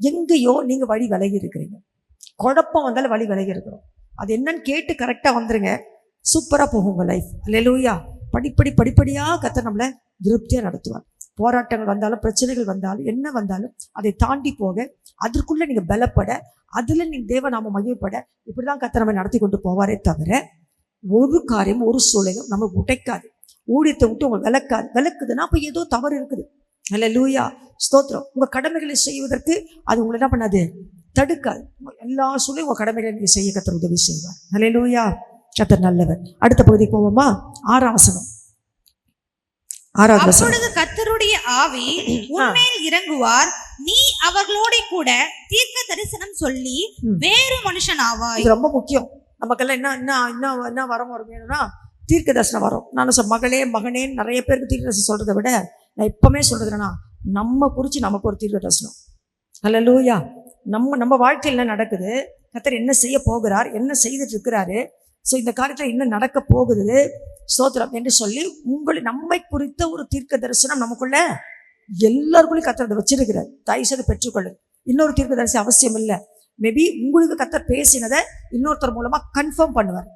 எங்கேயோ நீங்கள் வழி விலகி இருக்கிறீங்க. குழப்பம் வந்தாலும் வழி விலகி இருக்கிறோம். அது என்னன்னு கேட்டு கரெக்டாக வந்துருங்க, சூப்பராக போகும் உங்கள் லைஃப். அல்லேலூயா. படிப்படியாக கர்த்தர் நம்மளை திருப்தியாக நடத்துவார். போராட்டங்கள் வந்தாலும் பிரச்சனைகள் வந்தாலும் என்ன வந்தாலும் அதை தாண்டி போக, அதற்குள்ளே நீங்கள் பலப்பட, அதில் நீங்கள் தேவநாம மகிழ்ப்பட, இப்படி தான் கர்த்தர் நம்ம நடத்தி கொண்டு போவாரே தவிர ஒரு காரியம் ஒரு சூழலும் நம்ம உடைக்காது. ஊழியத்தை விட்டு உங்களுக்கு விளக்குதுன்னா அப்போ ஏதோ தவறு இருக்குது. அல்லேலூயா. ஸ்தோத்திரம். உங்கள் கடமைகளை செய்வதற்கு அது உங்களை என்ன பண்ணாது, தடுக்காது. எல்லா சூழலும் உங்கள் கடமைகளை நீங்கள் செய்ய கர்த்தர் உதவி செய்வார். அல்லேலூயா. கர்த்தர் நல்லவர். அடுத்த பகுதிக்கு போவோமா? 6ஆம் வசனம். அப்பொழுது கர்த்தருடைய ஆவி உன்மேல் இறங்குவார், நீ அவர்களோட கூட தீர்க்க தரிசனம் சொல்லி வேறு மனுஷன் ஆவாய். இது ரொம்ப முக்கியம். நமக்கெல்லாம் என்ன வரம் வரும் வேணும்னா தீர்க்க தரிசனம் வரும். நான் மகளே மகனேன்னு நிறைய பேருக்கு தீர்க்க தரிசனம் சொல்றதை விட நான் எப்பவுமே சொல்றதுன்னா நம்ம குறித்து நமக்கு ஒரு தீர்க்க தரிசனம். அல்லேலூயா. நம்ம வாழ்க்கையில் என்ன நடக்குது, கர்த்தர் என்ன செய்ய போகிறார், என்ன செய்துட்டு இருக்கிறாரு, ஸோ இந்த காரியத்தில் என்ன நடக்க போகுது, ஸ்தோத்திரம் என்று சொல்லி நம்மை குறித்த ஒரு தீர்க்க தரிசனம் நமக்குள்ள எல்லாருக்குள்ளேயும் கர்த்தர் வச்சிருக்கிறார். தயவுசெய்து பெற்றுக்கொள்ளு. இன்னொரு தீர்க்க தரிசனம் அவசியம் இல்லை. மேபி உங்களுக்கு கர்த்தர் பேசினதை இன்னொருத்தர் மூலமா கன்ஃபார்ம் பண்ணுவார்.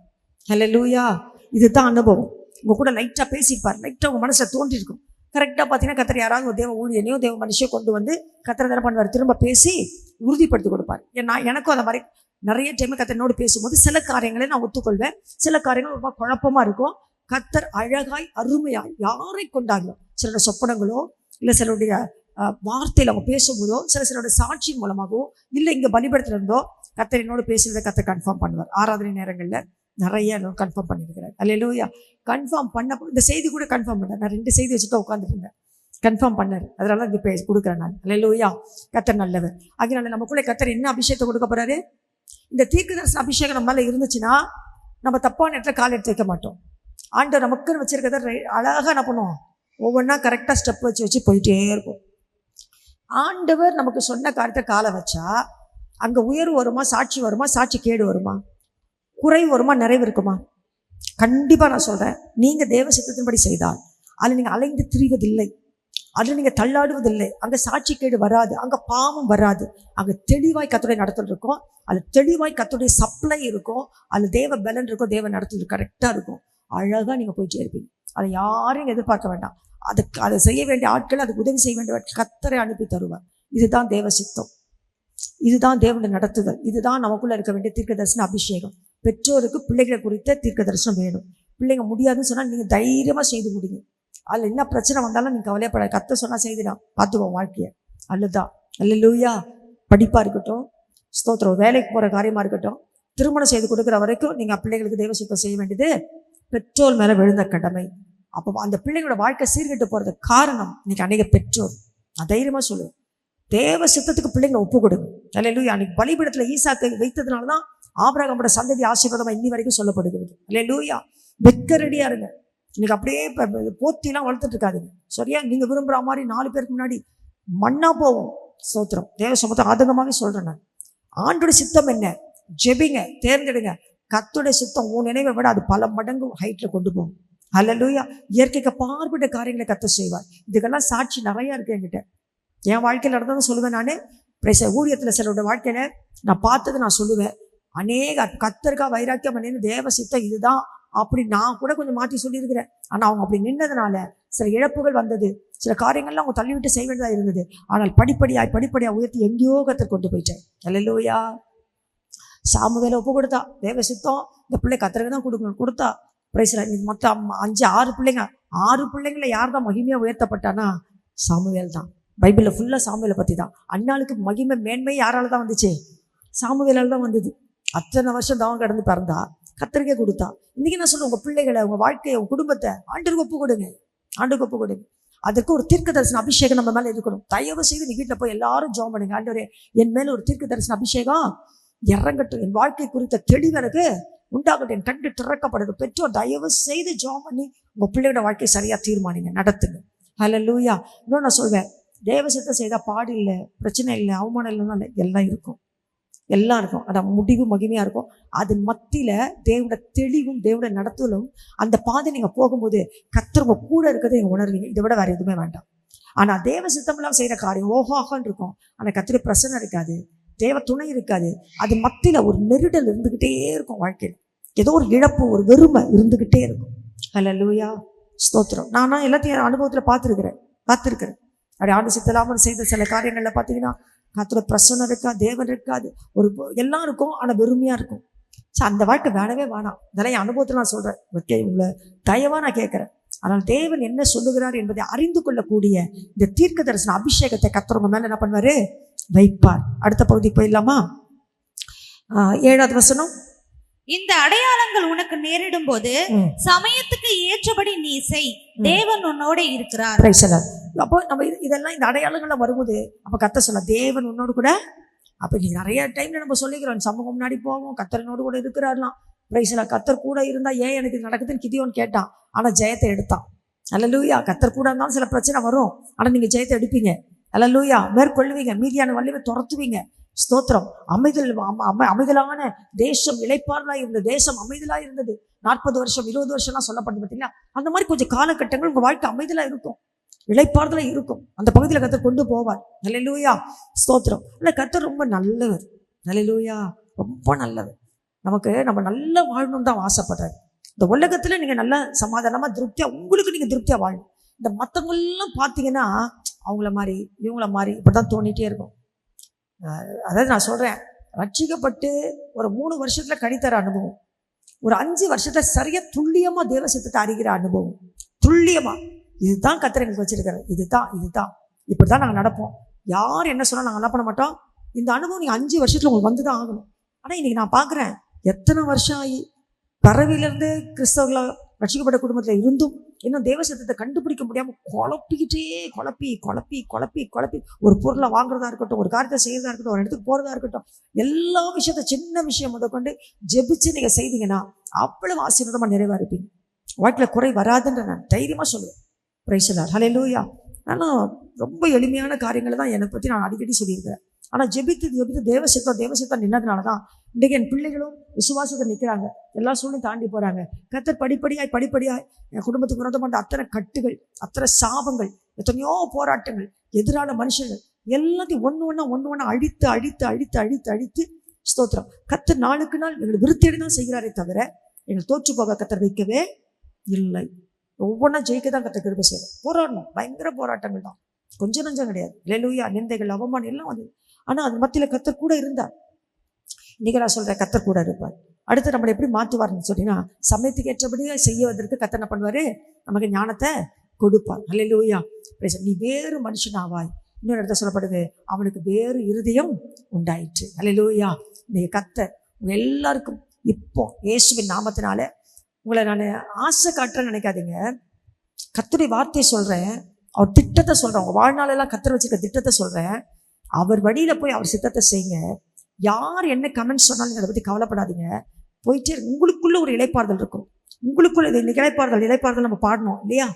அல்லேலூயா. இதுதான் அனுபவம். உங்க கூட லைட்டாக பேசியிருப்பார், லைட்டாக உங்க மனசில் தோன்றிருக்கும். கரெக்டாக பார்த்தீங்கன்னா கர்த்தர் யாராவது ஒரு தேவ ஊழியனையோ தேவ மனுஷியோ கொண்டு வந்து கர்த்தர் என்ன பண்ணுவார், திரும்ப பேசி உறுதிப்படுத்தி கொடுப்பார். ஏன்னா எனக்கும் அந்த மாதிரி நிறைய டைம் கர்த்தர் என்னோடு பேசும்போது சில காரியங்களை நான் ஒத்துக்கொள்வேன், சில காரியங்கள் ரொம்ப குழப்பமாக இருக்கும். கர்த்தர் அழகாய் அருமையாய் யாரை கொண்டாங்களோ, சிலருடைய சொப்பனங்களோ இல்லை சிலருடைய வார்த்தையில் அவங்க பேசும்போதோ, சிலருடைய சாட்சியின் மூலமாகவோ இல்லை இங்கே பலிபடத்தில் இருந்தோ கர்த்தர் என்னோடு பேசுகிறத கர்த்தர் கன்ஃபார்ம் பண்ணுவார். ஆராதனை நேரங்களில் நிறைய கன்ஃபார்ம் பண்ணியிருக்கிறார். அல்லேலூயா. கன்ஃபார்ம் பண்ண இந்த செய்தி கூட கன்ஃபார்ம் பண்ணார். நான் 2 செய்தி வச்சுட்டு உட்காந்துட்டு இருந்தேன், கன்ஃபார்ம் பண்ணார். அதனால இந்த கொடுக்குறேன் நான். அல்லேலூயா. கர்த்தர் நல்லவர். அதனால நமக்குள்ளே கர்த்தர் என்ன அபிஷேகத்தை கொடுக்க போறாரு, இந்த தீர்க்கதரிசன அபிஷேகம் நம்ம மேலே இருந்துச்சுன்னா நம்ம தப்பான இடத்துல கால் எடுத்து வைக்க மாட்டோம். ஆண்டவர் நமக்குன்னு வச்சிருக்கிறத அழகாக என்ன பண்ணுவோம், ஒவ்வொன்றா கரெக்டாக ஸ்டெப் வச்சு போயிட்டே இருக்கும். ஆண்டவர் நமக்கு சொன்ன காரியத்தை காலை வச்சா அங்கே உயர்வு வருமா, சாட்சி வருமா, சாட்சி கேடு வருமா, குறைவு வருமா, நிறைவு இருக்குமா? கண்டிப்பாக நான் சொல்கிறேன், நீங்கள் தேவ சித்தத்தின்படி செய்தால் அதில் நீங்கள் அலைந்து திரிவதில்லை, அதில் நீங்கள் தள்ளாடுவதில்லை, அங்கே சாட்சி கேடு வராது, அங்கே பாவம் வராது, அங்கே தெளிவாய் கர்த்தருடைய நடத்தல் இருக்கும், அதில் தெளிவாய் கர்த்தருடைய சப்ளை இருக்கும், அதில் தேவ பலன் இருக்கும், தேவ நடத்தல் கரெக்டாக இருக்கும். அழகாக நீங்கள் போயிட்டே இருப்பீங்க. அதை யாரையும் எதிர்பார்க்க வேண்டாம். அதை செய்ய வேண்டிய ஆட்கள், அதுக்கு உதவி செய்ய வேண்டிய கர்த்தரை அனுப்பி தருவார். இதுதான் தேவ சித்தம், இதுதான் தேவனுடைய நடத்துதல், இதுதான் நமக்குள்ளே இருக்க வேண்டிய தீர்க்க தரிசன அபிஷேகம். பெற்றோருக்கு பிள்ளைகளை குறித்த தீர்க்க தரிசனம் வேணும். பிள்ளைங்க முடியாதுன்னு சொன்னால் நீங்கள் தைரியமாக செய்து முடிங்க. அதில் என்ன பிரச்சனை வந்தாலும் நீங்கள் கவலைப்படாது. கர்த்தர் சொன்னால் செய்துடா, பார்த்துக்கோங்க வாழ்க்கையை. அல்லதான். அல்லேலூயா. படிப்பாக இருக்கட்டும், ஸ்தோத்திரம், வேலைக்கு போகிற காரியமாக இருக்கட்டும், திருமணம் செய்து கொடுக்குற வரைக்கும் நீங்கள் பிள்ளைகளுக்கு தேவ சித்தம் செய்ய வேண்டியது பெற்றோர் மேலே விழுந்த கடமை. அப்போ அந்த பிள்ளைங்களோட வாழ்க்கை சீர்கெட்டு போகிறதுக்கு காரணம் இன்னைக்கு அநேக பெற்றோர். நான் தைரியமாக சொல்லுவேன், தேவ சித்தத்துக்கு பிள்ளைங்களை ஒப்பு கொடுங்க. அல்லேலூயா. அன்னைக்கு பலிபீடத்தில் ஈசாக்கை வைத்ததுனால தான் ஆபிரகாமோட சந்ததி ஆசீர்வாதமாக இன்னி வரைக்கும் சொல்லப்படுகிறது. அல்லேலூயா. வெக்க ரெடியாக இருங்க. இன்னைக்கு அப்படியே போத்திலாம் வளர்த்துட்டு இருக்காதுங்க. சரியா? நீங்கள் விரும்புகிற மாதிரி 4 பேருக்கு முன்னாடி மண்ணா போவோம். ஸ்தோத்திரம். தேவ சமூகத்தை ஆதங்கமாகவே சொல்கிறேன் நான். ஆண்டோட சித்தம் என்ன? ஜெபிங்க, தேர்ந்தெடுங்க. கர்த்தருடைய சித்தம் உன் நினைவை விட அது பல மடங்கு ஹைட்டில் கொண்டு போகும். அல்லேலூயா. இயற்கைக்கு பார்ப்பட்ட காரியங்களை கர்த்தர் செய்வார். இதுக்கெல்லாம் சாட்சி நிறையா இருக்குது என்கிட்ட. என் வாழ்க்கையில் நடந்ததும் சொல்லுவேன் நான். ஊழியத்தில் சிலருடைய வாழ்க்கையில் நான் பார்த்தது நான் சொல்லுவேன். அநேக கர்த்தருக்கா வைராக்கியம் பண்ணேன்னு தேவ சித்தம் இதுதான் அப்படி நான் கூட கொஞ்சம் மாற்றி சொல்லியிருக்கிறேன். ஆனால் அவங்க அப்படி நின்றதுனால சில இழப்புகள் வந்தது, சில காரியங்கள்லாம் அவங்க தள்ளிவிட்டு செய்ய வேண்டியதாக இருந்தது. ஆனால் படிப்படியாக உயர்த்தி எங்கேயோ கர்த்தர் கொண்டு போயிட்டேன். அல்லேலூயா. சாமுவேலை ஒப்பு கொடுத்தா, தேவ சித்தம் இந்த பிள்ளை கர்த்தருக்கு தான் கொடுக்கணும், கொடுத்தா பிரைஸ்ல மொத்தம் 5-6 பிள்ளைங்க. 6 பிள்ளைங்கள யார் தான் மகிமையா உயர்த்தப்பட்டானா? சாமுவேல் தான். பைபிளில் ஃபுல்லாக சாமுவேலை பற்றி தான். அண்ணாளுக்கு மகிமை மேன்மை யாரால தான் வந்துச்சு? சாமுவேலால் தான் வந்தது. அத்தனை வருஷம் தவம் கடந்து பிறந்தா, கர்த்தருக்கே கொடுத்தா. இன்னைக்கு நான் சொல்லுவேன், உங்கள் பிள்ளைகளை, உங்கள் வாழ்க்கையை, உங்கள் குடும்பத்தை ஆண்டவருக்கு ஒப்பு கொடுங்க. ஆண்டவருக்கு ஒப்பு கொடுங்க. அதற்கு ஒரு தீர்க்க தரிசன அபிஷேகம் நம்ம மேலே இருக்கணும். தயவு செய்து நீ வீட்டில் போய் எல்லாரும் ஜெபம் பண்ணுங்க. ஆண்டவரே, என் மேலே ஒரு தீர்க்க தரிசன அபிஷேகம் இறங்கட்டும், என் வாழ்க்கை குறித்த தெளிவு எனக்கு உண்டாகட்டும், என் கண்டு திறக்கப்படுது. பெற்றோர் தயவு செய்து ஜெபம் பண்ணி உங்கள் பிள்ளையோட வாழ்க்கையை சரியாக தீர்மானிங்க, நடத்துங்க. ஹல்லேலூயா. இன்னும் நான் சொல்வேன், தேவசத்தை செய்தால் பாடு இல்லை, பிரச்சனை இல்லை, அவமானம் இல்லைன்னா இல்லை, எல்லாம் இருக்கும், எல்லாம் இருக்கும். ஆனால் முடிவு மகிமையாக இருக்கும். அது மத்தியில் தேவோட தெளிவும் தேவோட நடத்தலும், அந்த பாதை நீங்கள் போகும்போது கர்த்தர் கூட இருக்கிறத நீங்கள் உணர்வீங்க. இதை விட வேறு எதுவுமே வேண்டாம். ஆனால் தேவ சித்தமெல்லாம் செய்கிற காரியம் ஓஹாகன்னு இருக்கும். ஆனால் கர்த்தர் பிரசன்னம் இருக்காது, தேவ துணை இருக்காது. அது மத்தியில் ஒரு நெருடல் இருந்துக்கிட்டே இருக்கும். வாழ்க்கையில் ஏதோ ஒரு இழப்பு, ஒரு வெறுமை இருந்துக்கிட்டே இருக்கும். ஹல்லேலூயா, ஸ்தோத்திரம். நானா எல்லாத்தையும் அனுபவத்தில் பார்த்துருக்கிறேன். அப்படி ஆண்டு சித்தலாமல் செய்த சில காரியங்களில் பார்த்தீங்கன்னா கர்த்தருடைய பிரசன்னம் இருக்காது, தேவன் இருக்காது, ஒரு எல்லாம் இருக்கும், ஆனால் வெறுமையாக இருக்கும். ஸோ அந்த வாழ்க்கை வேணவே வேணாம். இதெல்லாம் என் அனுபவத்தில் நான் சொல்கிறேன். ஓகே, உங்களை தயவாக நான் கேட்குறேன். ஆனால் தேவன் என்ன சொல்லுகிறார் என்பதை அறிந்து கொள்ளக்கூடிய இந்த தீர்க்க தரிசன அபிஷேகத்தை கர்த்தர் உங்க மேலே என்ன பண்ணுவார்? வைப்பார். அடுத்த பகுதிக்கு போயிடலாமா? 7வது வசனம். இந்த அடையாளங்கள் உனக்கு நேரிடும் போது சமயத்துக்கு ஏற்றபடி நீ செய், தேவன் உன்னோட இருக்கிறார். அப்போ நம்ம இதெல்லாம் இந்த அடையாளங்கள்லாம் வரும்போது அப்போ கர்த்தர் சொல்ல, தேவன் உன்னோடு கூட. அப்போ நீங்க நிறைய டைம்ல நம்ம சொல்லிக்கிறோம், சமூகம் முன்னாடி போவோம், கர்த்தரனோடு கூட இருக்கிறார்லாம். பிரைஸ்ல கர்த்தர் கூட இருந்தா ஏன் எனக்கு இது நடக்குதுன்னு கிதியோன் கேட்டான். ஆனா ஜெயத்தை எடுத்தான். அல்லேலூயா. கர்த்தர் கூட இருந்தாலும் சில பிரச்சனை வரும், ஆனா நீங்க ஜெயத்தை எடுப்பீங்க. அல்லேலூயா. மேற்கொள்வீங்க, மீதியான வல்லமை துரத்துவீங்க. ஸ்தோத்திரம். அமைதலான தேசம் இளைப்பாறுதலா இருந்தது, தேசம் அமைதலா இருந்தது. 40 வருஷம் 20 வருஷம்லாம் சொல்லப்பட்டு பார்த்தீங்களா? அந்த மாதிரி கொஞ்சம் காலகட்டங்கள் உங்க வாழ்க்கை அமைதலா இருக்கும், இளைப்பாறுதலா இருக்கும். அந்த பகுதியில் கர்த்தர் கொண்டு போவார். அல்லேலூயா, ஸ்தோத்திரம். இல்லை, கர்த்தர் ரொம்ப நல்லவர். அல்லேலூயா, ரொம்ப நல்லவர். நம்ம நல்லா வாழணும்னு தான் ஆசைப்படுறாரு. இந்த உலகத்துல நீங்க நல்லா சமாதானமா திருப்தியா, உங்களுக்கு நீங்க திருப்தியா வாழணும். இந்த மற்றவங்கெல்லாம் பார்த்தீங்கன்னா அவங்கள மாதிரி இவங்கள மாதிரி இப்படிதான் தோணிட்டே இருக்கும். அதாவது நான் சொல்கிறேன், ரட்சிக்கப்பட்டு ஒரு 3 வருஷத்தில் கணித்தர அனுபவம், ஒரு 5 வருஷத்தில் சரியாக துல்லியமாக தேவ சித்தத்தை அறிகிற அனுபவம். துல்லியமாக இதுதான் கர்த்தர் எங்களுக்கு வச்சிருக்காரு, இதுதான் இப்படி தான் நாங்கள் நடப்போம். யார் என்ன சொன்னால் நாங்கள் என்ன பண்ண மாட்டோம். இந்த அனுபவம் நீங்கள் 5 வருஷத்தில் உங்களுக்கு வந்து தான் ஆகணும். ஆனால் இன்றைக்கி நான் பார்க்குறேன், எத்தனை வருஷம் ஆகி பறவையிலேருந்து கிறிஸ்தவர்களாக ரட்சிக்கப்பட்ட குடும்பத்தில் இருந்தும் இன்னும் தேவ சித்தத்தை கண்டுபிடிக்க முடியாமல் குழப்பி ஒரு பொருளை வாங்குறதா இருக்கட்டும், ஒரு காரியத்தை செய்யறதா இருக்கட்டும், ஒரு இடத்துக்கு போகிறதா இருக்கட்டும், எல்லா விஷயத்த சின்ன விஷயம் முதற்கொண்டு ஜெபிச்சு நீங்கள் செய்தீங்கன்னா அவ்வளவு ஆசீர்வாதமாக நிறைவாக இருப்பீங்க. வாழ்க்கையில் குறை வராதுன்ற நான் தைரியமாக சொல்லுவேன். Praise the Lord. ஹல்லேலூயா. ஆனால் ரொம்ப எளிமையான காரியங்களை தான் என்னை பற்றி நான் அடிக்கடி சொல்லியிருக்கிறேன். ஆனால் ஜெபித்து தேவ சித்தம் நின்னதுனால தான் இன்றைக்கு என் பிள்ளைகளும் விசுவாசத்தை நிற்கிறாங்க, எல்லா சூழ்நிலையும் தாண்டி போகிறாங்க. கர்த்தர் படிப்படியாய் என் குடும்பத்துக்கு விரோதமான அத்தனை கட்டுகள், அத்தனை சாபங்கள், எத்தனையோ போராட்டங்கள், எதிரான மனுஷர்கள் எல்லாத்தையும் ஒன்று ஒன்றா அழித்து ஸ்தோத்திரம். கர்த்தர் நாளுக்கு நாள் எங்களை விருத்தியடை தான் செய்கிறாரே தவிர எங்களை தோற்று போக கர்த்தர் வைக்கவே இல்லை. ஒவ்வொன்றா ஜெயிக்க தான் கர்த்தர் கிருபை செய்யணும். போராடணும், பயங்கர போராட்டங்கள் தான், கொஞ்சம் நஞ்சம் கிடையாது. அல்லேலூயா. நிந்தைகள், அவமானம் எல்லாம் வந்து, ஆனால் அது மத்தியில் கர்த்தர் கூட இருந்தார். இன்னைக்கு நான் சொல்கிறேன், கர்த்தர் கூட இருப்பார். அடுத்து நம்மளை எப்படி மாற்றுவார்னு சொன்னீங்கன்னா, சமயத்துக்கு ஏற்றபடியாக செய்வதற்கு கர்த்தர் என்ன பண்ணுவார்? நமக்கு ஞானத்தை கொடுப்பார். அல்லேலூயா. நீ வேறு மனுஷனாவாய். இன்னொரு இடத்துல சொல்லப்படுது, அவனுக்கு வேறு இருதயம் உண்டாயிற்று. அல்லேலூயா. இன்னைக்கு கர்த்தர் உங்கள் எல்லாருக்கும் இப்போ இயேசுவின் நாமத்தினால உங்களை நான் ஆசை காட்டுறேன்னு நினைக்காதீங்க. கர்த்தருடைய வார்த்தையை சொல்கிறேன், அவர் திட்டத்தை சொல்கிறேன், உங்கள் வாழ்நாளெல்லாம் கர்த்தர் வச்சுருக்க திட்டத்தை சொல்கிறேன். அவர் வழியில் போய் அவர் சித்தத்தை செய்யுங்க. யார் என்ன கமெண்ட் சொன்னாலும் அதை பற்றி கவலைப்படாதீங்க. போயிட்டே உங்களுக்குள்ள ஒரு இளைப்பாறுதல் இருக்கும். உங்களுக்குள்ள இந்த இளைப்பாறுதல் நம்ம பாடணும் இல்லையா?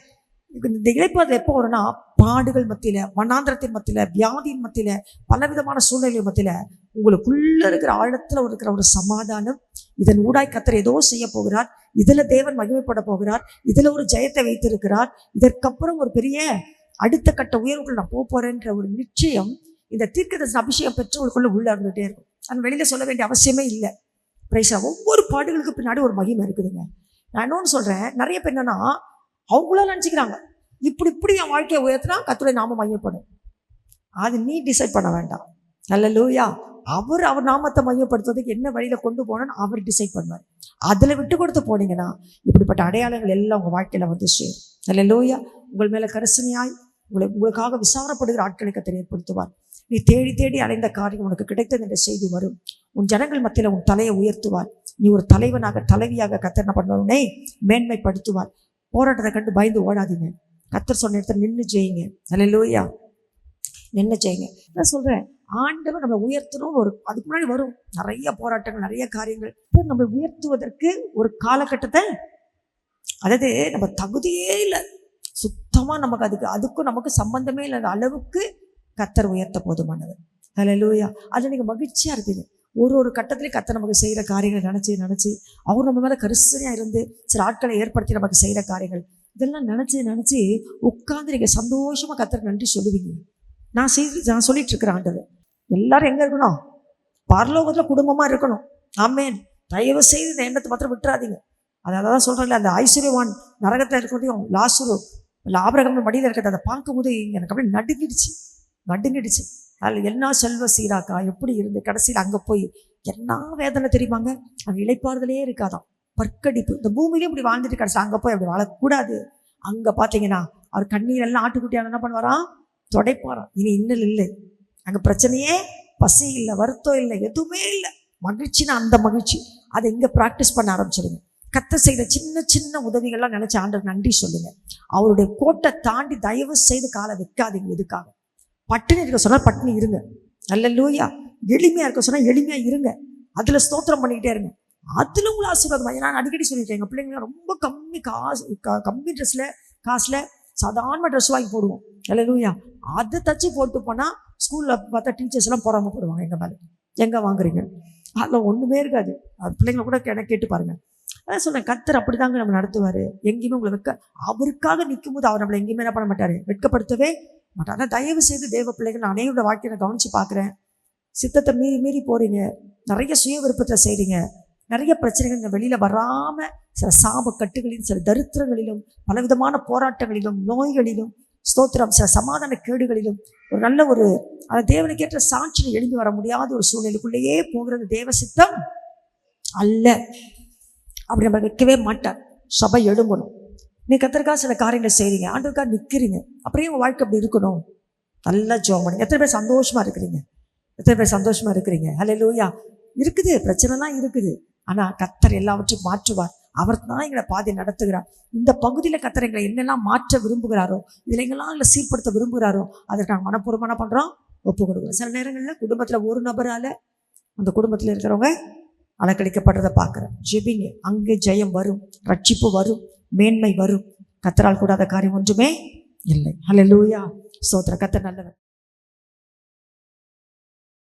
இந்த இளைப்பாறுதல் எப்போ வரும்னா, பாடுகள் மத்தியில், வனாந்திரத்தின் மத்தியில், வியாதியின் மத்தியில், பலவிதமான சூழ்நிலைகள் மத்தியில் உங்களுக்குள்ள இருக்கிற ஆழத்தில் இருக்கிற ஒரு சமாதானம், இதன் ஊடாய் கர்த்தர் ஏதோ செய்ய போகிறார், இதில் தேவன் மகிமைப்பட போகிறார், இதில் ஒரு ஜெயத்தை வைத்திருக்கிறார், இதற்கப்புறம் ஒரு பெரிய அடுத்த கட்ட உயர்வுகள் நான் போகிறேன்ற ஒரு நிச்சயம் இந்த தீர்க்கதரிசன அபிஷேகம் பெற்றவங்களுக்குள்ள உள்ள இருந்துகிட்டே இருக்கும். அது வெளியில் சொல்ல வேண்டிய அவசியமே இல்லை. பிரைஸா. ஒவ்வொரு பாடுகளுக்கு பின்னாடி ஒரு மகிமை இருக்குதுங்க. நான் இன்னொன்று சொல்கிறேன், நிறைய பேர் என்னன்னா அவங்களால நினச்சிக்கிறாங்க, இப்படி என் வாழ்க்கையை உயர்த்தினா கர்த்தருடைய நாமம் மையப்படும். அது நீ டிசைட் பண்ண வேண்டாம். அல்லேலூயா. அவர் நாமத்தை மையப்படுத்துவதற்கு என்ன வழியில் கொண்டு போனோன்னு அவர் டிசைட் பண்ணுவார். அதில் விட்டு கொடுத்து போனீங்கன்னா இப்படிப்பட்ட அடையாளங்கள் எல்லாம் உங்கள் வாழ்க்கையில் வந்து சேரும். அல்லேலூயா. உங்கள் மேலே கரிசனையாய் உங்களுக்காக விசாரப்படுகிற ஆட்களை கர்த்தர் ஏற்படுத்துவார். நீ தேடி தேடி அடைந்த காரியம் உனக்கு கிடைத்தது என்ற செய்தி வரும். உன் ஜனங்கள் மத்தியில் உன் தலையை உயர்த்துவார். நீ ஒரு தலைவனாக தலைவியாக கர்த்தர் என்ன பண்ணுவார்? உன்னை மேன்மைப்படுத்துவார். போராட்டத்தை கண்டு பயந்து ஓடாதீங்க. கர்த்தர் சொன்ன இடத்துல நின்று ஜெயிங்க. அல்லேலூயா. நின்று ஜெயிங்க. நான் சொல்கிறேன், ஆண்டவர் நம்மளை உயர்த்தணும்னு அதுக்கு முன்னாடி வரும் நிறைய போராட்டங்கள், நிறைய காரியங்கள். நம்மளை உயர்த்துவதற்கு ஒரு காலகட்டத்தை, அதாவது நம்ம தகுதியே இல்லை, சுத்தமாக நமக்கு அதுக்கும் நமக்கு சம்பந்தமே இல்லாத அளவுக்கு கர்த்தர் உயர்த்த போதுமானவர். அல்லேலூயா. அதில் நீங்கள் மகிழ்ச்சியாக இருப்பீங்க. ஒரு கட்டத்திலையும் கர்த்தர் நமக்கு செய்கிற காரியங்களை நினச்சி அவர் நம்ம மேலே கரிசனையாக இருந்து சில ஆட்களை ஏற்படுத்தி நமக்கு செய்கிற காரியங்கள் இதெல்லாம் நினச்சி உட்காந்து நீங்கள் சந்தோஷமாக கர்த்தருக்கு நன்றி சொல்லுவீங்க. நான் சொல்லிட்டு இருக்கிறேன், ஆண்டவர் எல்லாரும் எங்கே இருக்கணும்? பரலோகத்தில் குடும்பமாக இருக்கணும். ஆமென். தயவு செய்து இந்த எண்ணத்தை மாத்திரம் விட்டுறாதீங்க. அதான் சொல்கிறேன்ல, அந்த ஐஸ்வர்யவான் நரகத்தில் இருக்கிறதையும் லாசரு ஆபிரகாம் மடியில் இருக்கிறது அதை பார்க்கும்போது எனக்கு அப்படியே நடுங்கிடுச்சு. அதில் என்ன செல்வ சீராக்கா எப்படி இருந்து கடைசியில் அங்கே போய் என்ன வேதனை தெரியுமாங்க? அங்கே இளைப்பாறுதலே இருக்காதான், பற்கடிப்பு. இந்த பூமியிலே இப்படி வாழ்ந்துட்டு கடைசியில் அங்கே போய் அப்படி வாழக்கூடாது. அங்கே பார்த்தீங்கன்னா அவர் கண்ணீரெல்லாம் ஆட்டுக்குட்டியான என்ன பண்ணுவாராம்? தொடைப்பாராம். இனி இன்னல் இல்லை, அங்கே பிரச்சனையே, பசி இல்லை, வருத்தம் இல்லை, எதுவுமே இல்லை. மகிழ்ச்சினா அந்த மகிழ்ச்சி. அதை இங்கே ப்ராக்டிஸ் பண்ண ஆரம்பிச்சிடுங்க. கர்த்தர் செய்த சின்ன சின்ன உதவிகள்லாம் நினச்சி ஆண்டவர் நன்றி சொல்லுங்க. அவருடைய கோட்டை தாண்டி தயவு செய்து காலை வைக்காதீங்க. எதுக்காக? பட்டினி இருக்க சொன்னால் பட்டினி இருங்க. அல்லேலூயா. எளிமையாக இருக்க சொன்னால் எளிமையாக இருங்க. அதில் ஸ்தோத்திரம் பண்ணிக்கிட்டே இருங்க. அதில் உங்களை ஆசீர்வாதம். நான் அடிக்கடி சொல்லிட்டேன், எங்கள் பிள்ளைங்க ரொம்ப கம்மி காசில் சாதாரண ட்ரெஸ் வாங்கி போடுவோம். அல்லேலூயா. அதை தச்சு போட்டு போனால் ஸ்கூலில் பார்த்தா டீச்சர்ஸ் எல்லாம் போடாமல் போடுவாங்க எங்கள் மேலே. எங்கே வாங்குறீங்க? அதில் ஒன்றுமே இருக்காது. அது பிள்ளைங்களை கூட கேட்டு பாருங்கள். அதான் சொல்கிறேன், கர்த்தர் அப்படி தாங்க நம்ம நடத்துவார். எங்கேயுமே உங்களை அவருக்காக நிற்கும் போது அவர் நம்மளை எங்கேயுமே என்ன பண்ண மாட்டார்? வெட்கப்படுத்தவே மாட்டார். ஆனால் தயவு செய்து தேவ பிள்ளைகள், நான் அனைவரோட வாழ்க்கையை நான் கவனித்து பார்க்குறேன். சித்தத்தை மீறி போகிறீங்க, நிறைய சுய விருப்பத்தை செய்கிறீங்க, நிறைய பிரச்சனைகள் வெளியில் வராமல் சில சாப கட்டுகளிலும் சில தரித்திரங்களிலும் பலவிதமான போராட்டங்களிலும் நோய்களிலும் ஸ்தோத்திரம் சில சமாதான கேடுகளிலும் ஒரு நல்ல அந்த தேவனுக்கேற்ற சாட்சியை எழுதி வர முடியாத ஒரு சூழ்நிலைக்குள்ளேயே போகிறது தேவ சித்தம் அல்ல. அப்படி நம்ம வைக்கவே மாட்டார். சபை எழும்பணும். நீ கர்த்தருக்காக சில காரியங்களை செய்கிறீங்க, ஆண்டவருக்காக நிற்கிறீங்க, அப்படியே உங்கள் வாழ்க்கை அப்படி இருக்கணும். நல்லா ஜெபம் பண்ணுங்க. எத்தனை பேர் சந்தோஷமாக இருக்கிறீங்க? அல்லேலூயா. இருக்குது, பிரச்சனைலாம் இருக்குது. ஆனால் கர்த்தர் எல்லாவற்றையும் மாற்றுவார். அவர் தான் எங்களை பாதை நடத்துகிறார். இந்த பகுதியில் கர்த்தர் எங்களை என்னெல்லாம் மாற்ற விரும்புகிறாரோ, இதில் எங்கெல்லாம் எங்களை சீர்படுத்த விரும்புகிறாரோ அதற்கு நாங்கள் மனப்பூர்வமாக என்ன பண்ணுறோம்? ஒப்பு கொடுக்குறோம். சில நேரங்களில் குடும்பத்தில் ஒரு நபரால் அந்த குடும்பத்தில் இருக்கிறவங்க அலக்கழிக்கப்படுறதை பார்க்குறேன். ஜெபிங்க. அங்கே ஜெயம் வரும், ரட்சிப்பு வரும், மேன்மை வரும். கர்த்தரால் கூடாத காரியம் ஒன்றுமே இல்லை. அல்லேலூயா. ஸ்தோத்திரம். கர்த்தர் நல்லவர்.